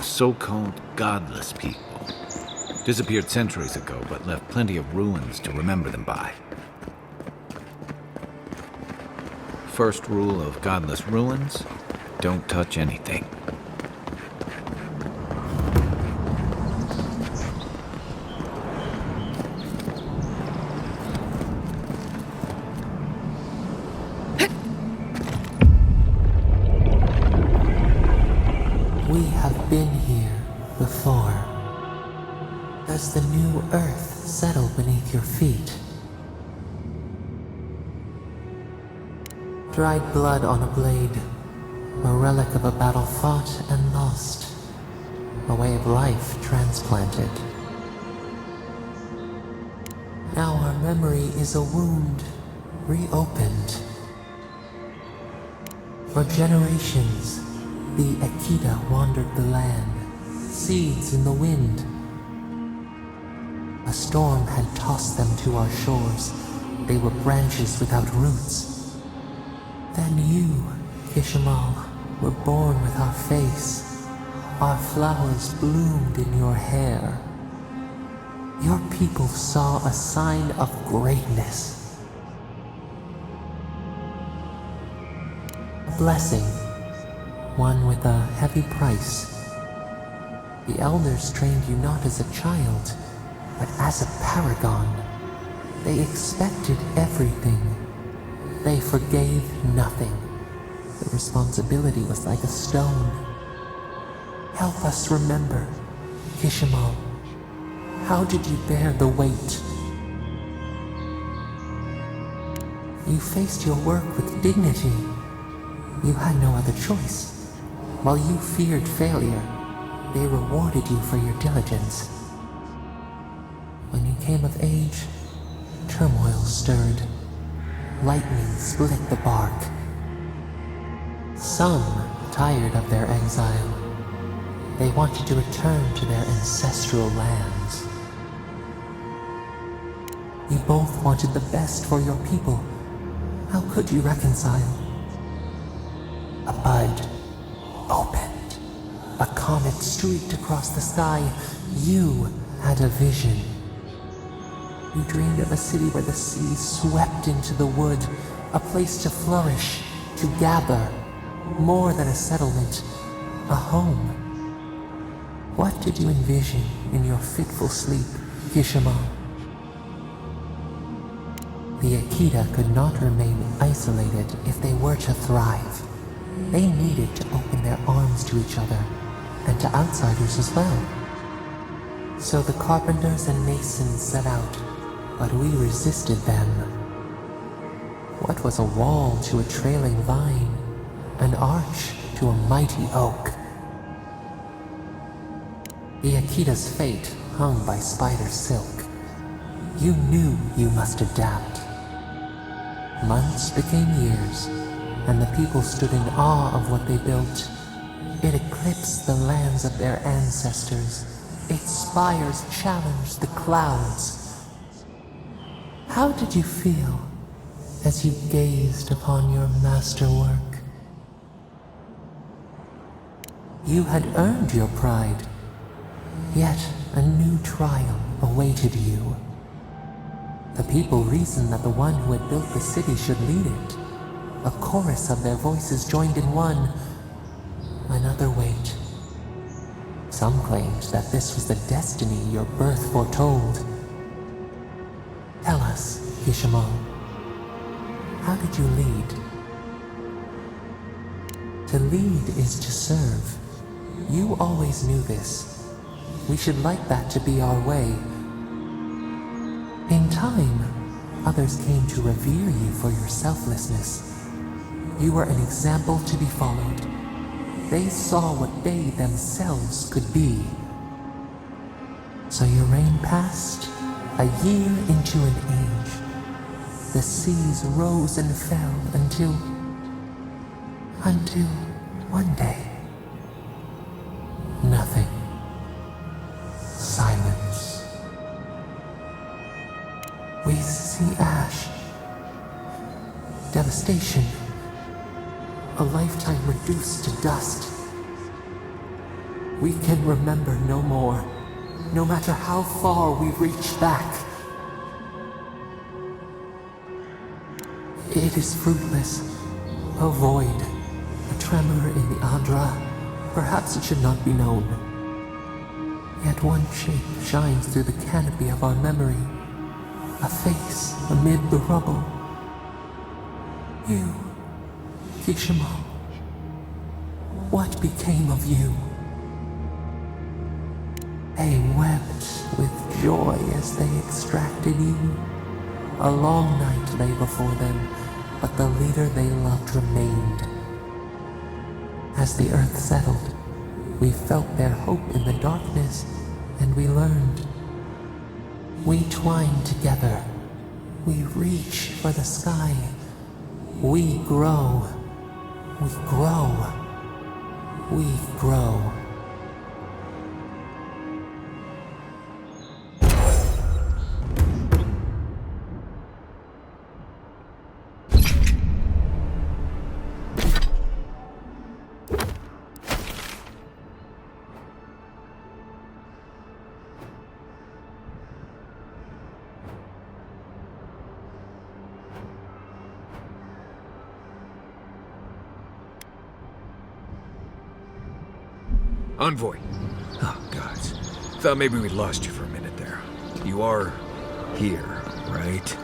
So-called godless people. Disappeared centuries ago, but left plenty of ruins to remember them by. First rule of godless ruins, don't touch anything. We have been here before. Does the new earth settle beneath your feet? Dried blood on a blade, a relic of a battle fought and lost, a way of life transplanted. Now our memory is a wound reopened. For generations, the Akita wandered the land, seeds in the wind. A storm had tossed them to our shores. They were branches without roots. Then you, Kishimal, were born with our face. Our flowers bloomed in your hair. Your people saw a sign of greatness. A blessing. One with a heavy price. The elders trained you not as a child, but as a paragon. They expected everything. They forgave nothing. The responsibility was like a stone. Help us remember, Kishimal. How did you bear the weight? You faced your work with dignity. You had no other choice. While you feared failure, they rewarded you for your diligence. When you came of age, turmoil stirred. Lightning split the bark. Some, tired of their exile, they wanted to return to their ancestral lands. You both wanted the best for your people. How could you reconcile? A bud opened. A comet streaked across the sky. You had a vision. You dreamed of a city where the sea swept into the wood, a place to flourish, to gather, more than a settlement, a home. What did you envision in your fitful sleep, Kishimal? The Akita could not remain isolated if they were to thrive. They needed to open their arms to each other, and to outsiders as well. So the carpenters and masons set out, but we resisted them. What was a wall to a trailing vine, an arch to a mighty oak? The Akita's fate hung by spider silk. You knew you must adapt. Months became years, and the people stood in awe of what they built. It eclipsed the lands of their ancestors. Its spires challenged the clouds. How did you feel as you gazed upon your masterwork? You had earned your pride, yet a new trial awaited you. The people reasoned that the one who had built the city should lead it. A chorus of their voices joined in one. Another wait. Some claimed that this was the destiny your birth foretold. Tell us, Kishimal, how did you lead? To lead is to serve. You always knew this. We should like that to be our way. In time, others came to revere you for your selflessness. You were an example to be followed. They saw what they themselves could be. So your reign passed, a year into an age. The seas rose and fell until one day. Nothing. Silence. We see ash. Devastation. A lifetime reduced to dust. We can remember no more, no matter how far we reach back. It is fruitless, a void, a tremor in the Ondra. Perhaps it should not be known. Yet one shape shines through the canopy of our memory, a face amid the rubble. You, Kishimal, what became of you? They wept with joy as they extracted you. A long night lay before them, but the leader they loved remained. As the earth settled, we felt their hope in the darkness, and we learned. We twine together. We reach for the sky. We grow. We grow. We grow. Envoy. Oh, gods. Thought maybe we lost you for a minute there. You are here, right.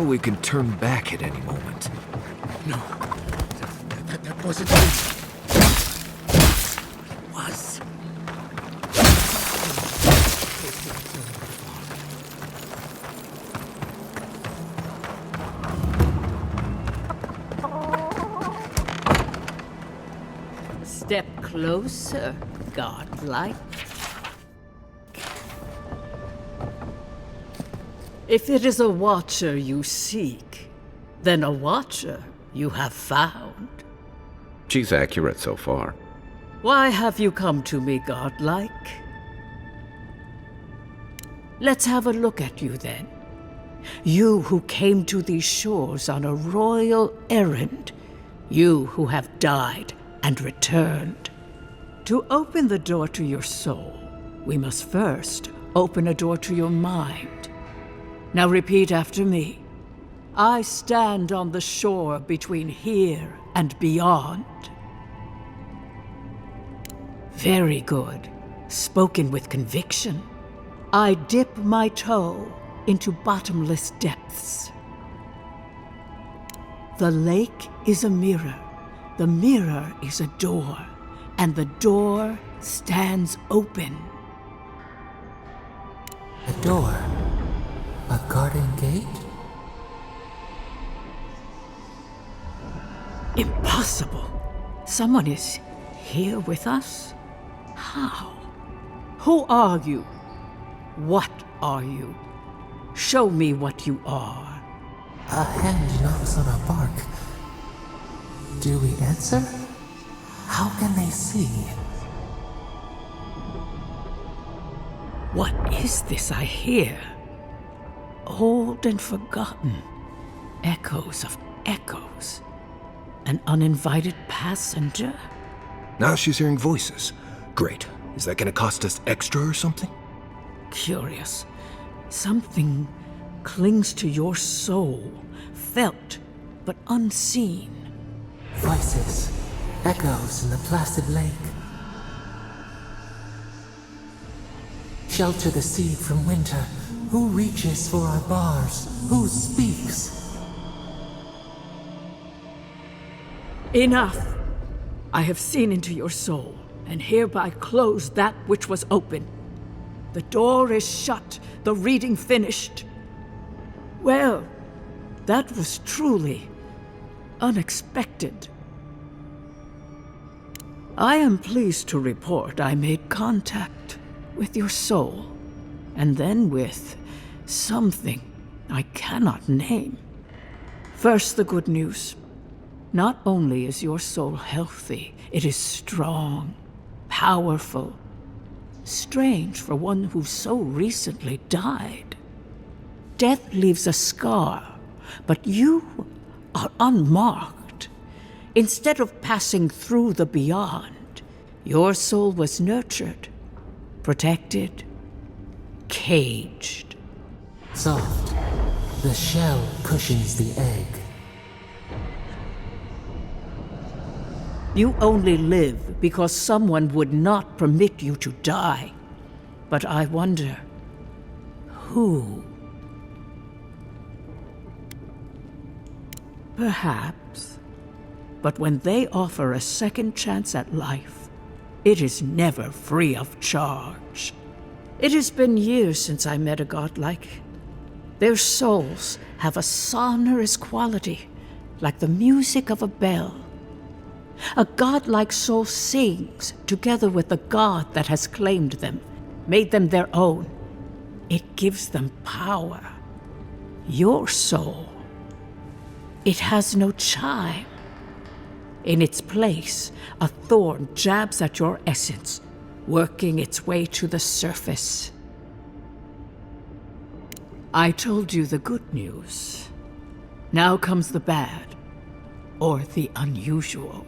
We can turn back at any moment. No. That wasn't it. Was. Step closer, godlike. If it is a watcher you seek, then a watcher you have found. She's accurate so far. Why have you come to me, godlike? Let's have a look at you then. You who came to these shores on a royal errand. You who have died and returned. To open the door to your soul, we must first open a door to your mind. Now repeat after me. I stand on the shore between here and beyond. Very good. Spoken with conviction. I dip my toe into bottomless depths. The lake is a mirror. The mirror is a door. And the door stands open. A door? A garden gate? Impossible. Someone is here with us? How? Who are you? What are you? Show me what you are. A hand knocks on our bark. Do we answer? How can they see? What is this I hear? Old and forgotten. Echoes of echoes. An uninvited passenger? Now she's hearing voices. Great. Is that gonna cost us extra or something? Curious. Something clings to your soul, felt but unseen. Voices, echoes in the placid lake. Shelter the seed from winter. Who reaches for our bars? Who speaks? Enough! I have seen into your soul, and hereby close that which was open. The door is shut, the reading finished. Well, that was truly unexpected. I am pleased to report I made contact with your soul, and then with Something I cannot name. First, the good news. Not only is your soul healthy, it is strong, powerful. Strange for one who so recently died. Death leaves a scar, but you are unmarked. Instead of passing through the beyond, your soul was nurtured, protected, caged. Soft. The shell cushions the egg. You only live because someone would not permit you to die. But I wonder, who? Perhaps. But when they offer a second chance at life, it is never free of charge. It has been years since I met a godlike. Their souls have a sonorous quality, like the music of a bell. A godlike soul sings together with the god that has claimed them, made them their own. It gives them power. Your soul, it has no chime. In its place, a thorn jabs at your essence, working its way to the surface. I told you the good news. Now comes the bad, or the unusual.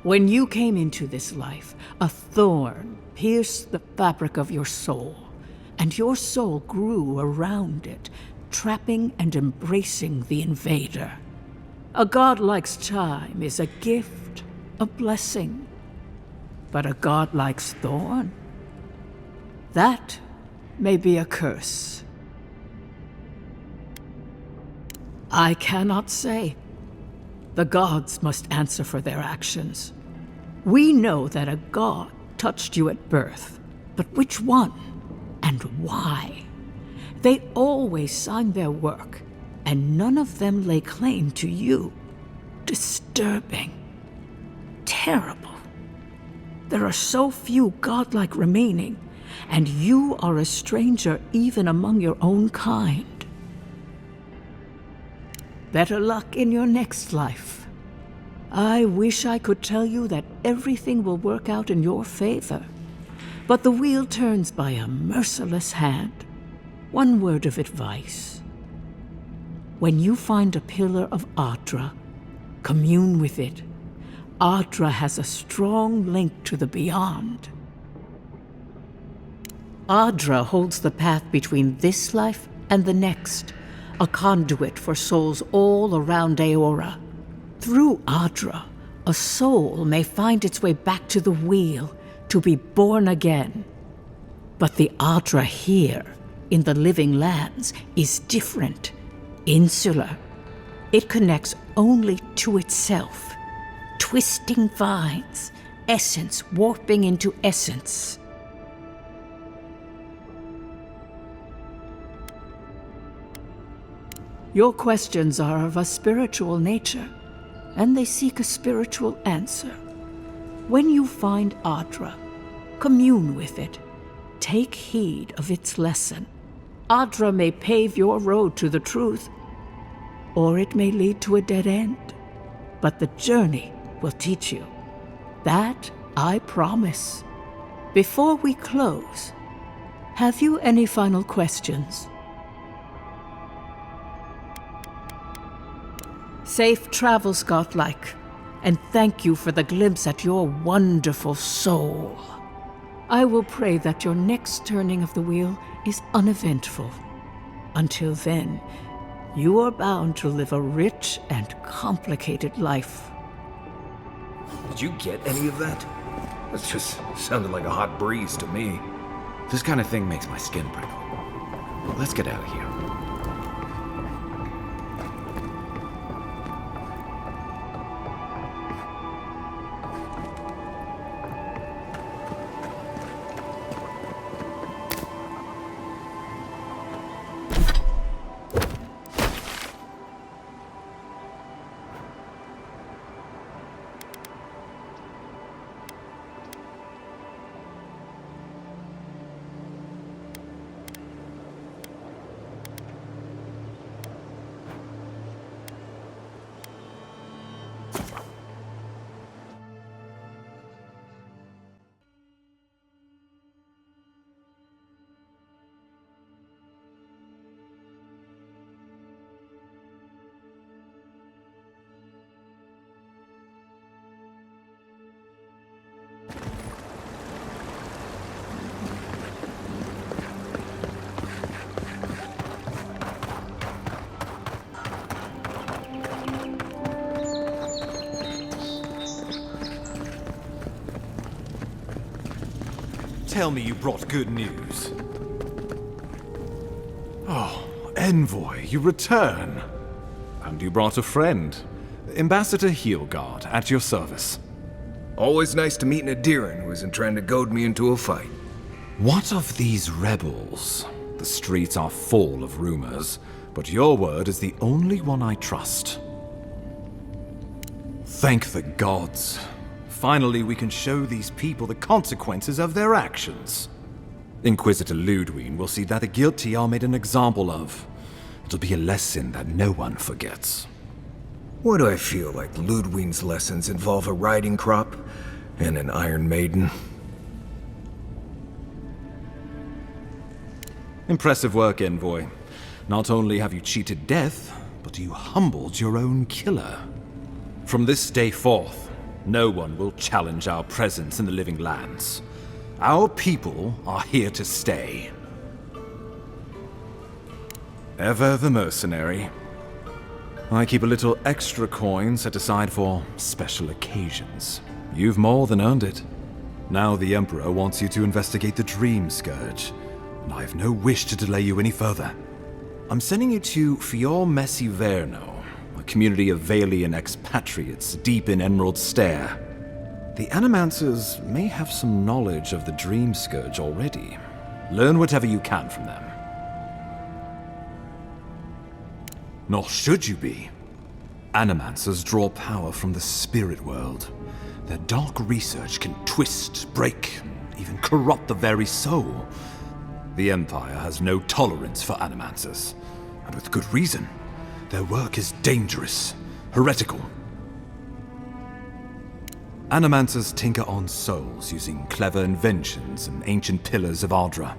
When you came into this life, a thorn pierced the fabric of your soul, and your soul grew around it, trapping and embracing the invader. A godlike's chime is a gift, a blessing. But a godlike's thorn? That may be a curse. I cannot say. The gods must answer for their actions. We know that a god touched you at birth, but which one and why? They always sign their work, and none of them lay claim to you. Disturbing. Terrible. There are so few godlike remaining, and you are a stranger even among your own kind. Better luck in your next life. I wish I could tell you that everything will work out in your favor, but the wheel turns by a merciless hand. One word of advice. When you find a pillar of Ondra, commune with it. Ondra has a strong link to the beyond. Ondra holds the path between this life and the next, a conduit for souls all around Aora. Through Ondra, a soul may find its way back to the wheel to be born again. But the Ondra here, in the living lands, is different, insular. It connects only to itself, twisting vines, essence warping into essence. Your questions are of a spiritual nature, and they seek a spiritual answer. When you find Ondra, commune with it. Take heed of its lesson. Ondra may pave your road to the truth, or it may lead to a dead end. But the journey will teach you. That I promise. Before we close, have you any final questions? Safe travels, godlike, and thank you for the glimpse at your wonderful soul. I will pray that your next turning of the wheel is uneventful. Until then, you are bound to live a rich and complicated life. Did you get any of that? That just sounded like a hot breeze to me. This kind of thing makes my skin prickle. Let's get out of here. tell me you brought good news. Oh, Envoy, you return. And you brought a friend. Ambassador Heelguard, at your service. Always nice to meet an Adiran who isn't trying to goad me into a fight. What of these rebels? The streets are full of rumors, but your word is the only one I trust. Thank the gods. Finally, we can show these people the consequences of their actions. Inquisitor Ludwig will see that the guilty are made an example of. It'll be a lesson that no one forgets. Why do I feel like Ludwig's lessons involve a riding crop and an Iron Maiden? Impressive work, Envoy. Not only have you cheated death, but you humbled your own killer. From this day forth, no one will challenge our presence in the living lands. Our people are here to stay. Ever the mercenary. I keep a little extra coin set aside for special occasions. You've more than earned it. Now the Emperor wants you to investigate the Dream Scourge, and I have no wish to delay you any further. I'm sending you to Fior Messi Verno, a community of Valian expatriates deep in Emerald Stair. The Animancers may have some knowledge of the Dream Scourge already. Learn whatever you can from them. Nor should you be. Animancers draw power from the spirit world. Their dark research can twist, break, and even corrupt the very soul. The Empire has no tolerance for Animancers, and with good reason. Their work is dangerous, heretical. Animancers tinker on souls using clever inventions and ancient pillars of Ondra,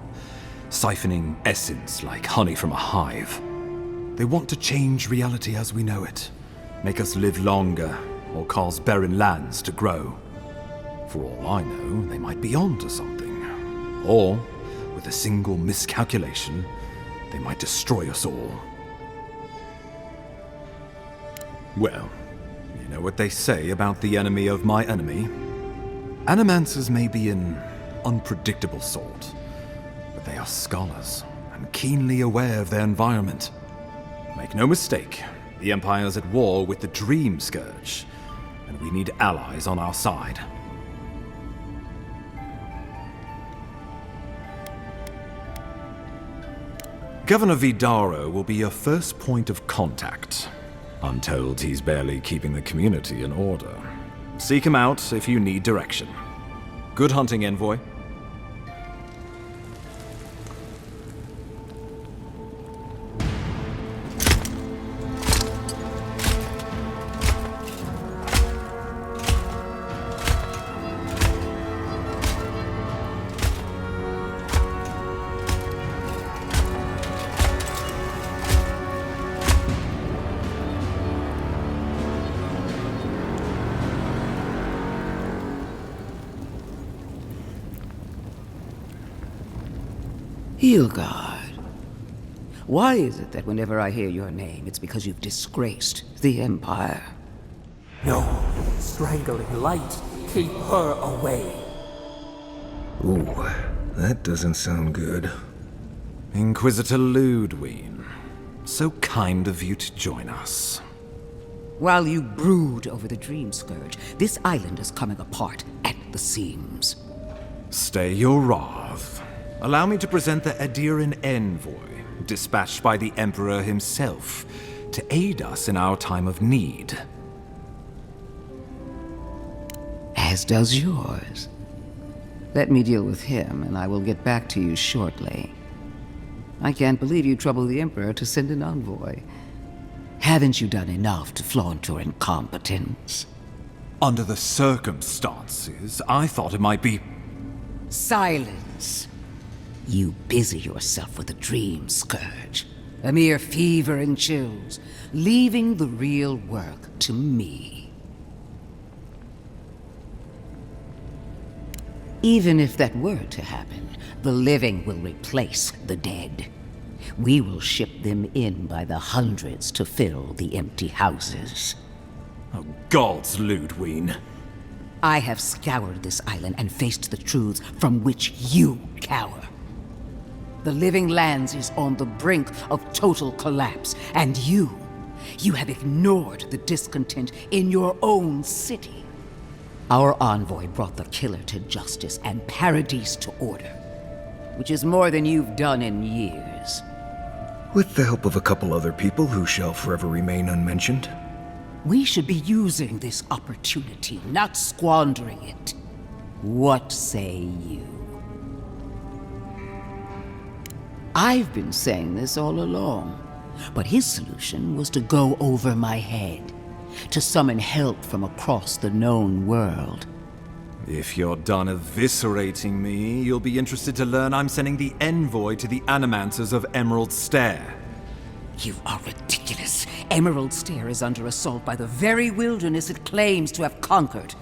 siphoning essence like honey from a hive. They want to change reality as we know it, make us live longer, or cause barren lands to grow. For all I know, they might be onto something. Or, with a single miscalculation, they might destroy us all. Well, you know what they say about the enemy of my enemy? Animancers may be an unpredictable sort, but they are scholars and keenly aware of their environment. Make no mistake, the Empire's at war with the Dream Scourge, and we need allies on our side. Governor Vidaro will be your first point of contact. I'm told he's barely keeping the community in order. Seek him out if you need direction. Good hunting, Envoy. Heelguard. Why is it that whenever I hear your name, it's because you've disgraced the Empire? No, strangling light. Keep her away. Ooh, that doesn't sound good. Inquisitor Ludwig, so kind of you to join us. While you brood over the Dream Scourge, this island is coming apart at the seams. Stay your wrath. Allow me to present the Adiran Envoy, dispatched by the Emperor himself, to aid us in our time of need. As does yours. Let me deal with him, and I will get back to you shortly. I can't believe you troubled the Emperor to send an envoy. Haven't you done enough to flaunt your incompetence? Under the circumstances, I thought it might be... Silence! You busy yourself with the Dream Scourge, a mere fever and chills, leaving the real work to me. Even if that were to happen, the living will replace the dead. We will ship them in by the hundreds to fill the empty houses. Oh, gods, Ludwig. I have scoured this island and faced the truths from which you cower. The Living Lands is on the brink of total collapse, and you have ignored the discontent in your own city. Our envoy brought the killer to justice and Paradise to order, which is more than you've done in years. With the help of a couple other people who shall forever remain unmentioned. We should be using this opportunity, not squandering it. What say you? I've been saying this all along, but his solution was to go over my head, to summon help from across the known world. If you're done eviscerating me, you'll be interested to learn I'm sending the envoy to the Animancers of Emerald Stair. You are ridiculous. Emerald Stair is under assault by the very wilderness it claims to have conquered.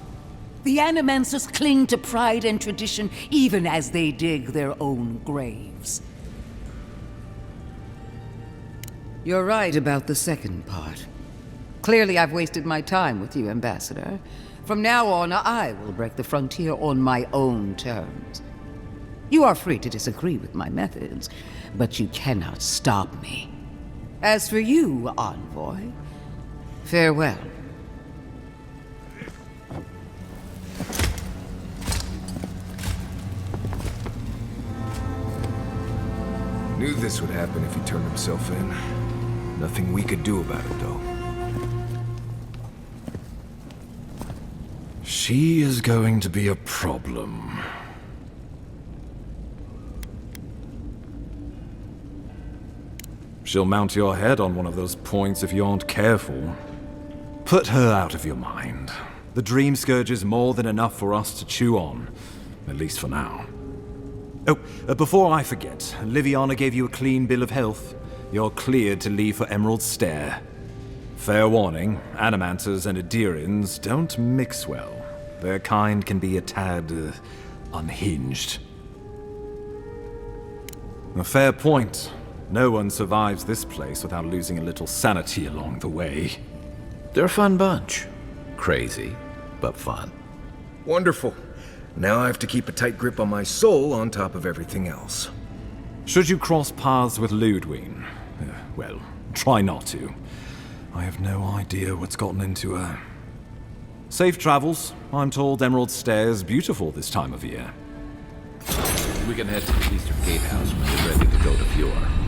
The Animancers cling to pride and tradition even as they dig their own graves. You're right about the second part. Clearly I've wasted my time with you, Ambassador. From now on, I will break the frontier on my own terms. You are free to disagree with my methods, but you cannot stop me. As for you, Envoy, farewell. Knew this would happen if he turned himself in. Nothing we could do about it, though. She is going to be a problem. She'll mount your head on one of those points if you aren't careful. Put her out of your mind. The Dream Scourge is more than enough for us to chew on, at least for now. Oh, before I forget, Liviana gave you a clean bill of health. You're cleared to leave for Emerald Stair. Fair warning, Animancers and Adirians don't mix well. Their kind can be a tad, unhinged. A fair point. No one survives this place without losing a little sanity along the way. They're a fun bunch. Crazy, but fun. Wonderful. Now I have to keep a tight grip on my soul on top of everything else. Should you cross paths with Ludwig, well, try not to. I have no idea what's gotten into her. Safe travels. I'm told Emerald Stair's beautiful this time of year. We can head to the Eastern Gatehouse when you're ready to go to Fjord.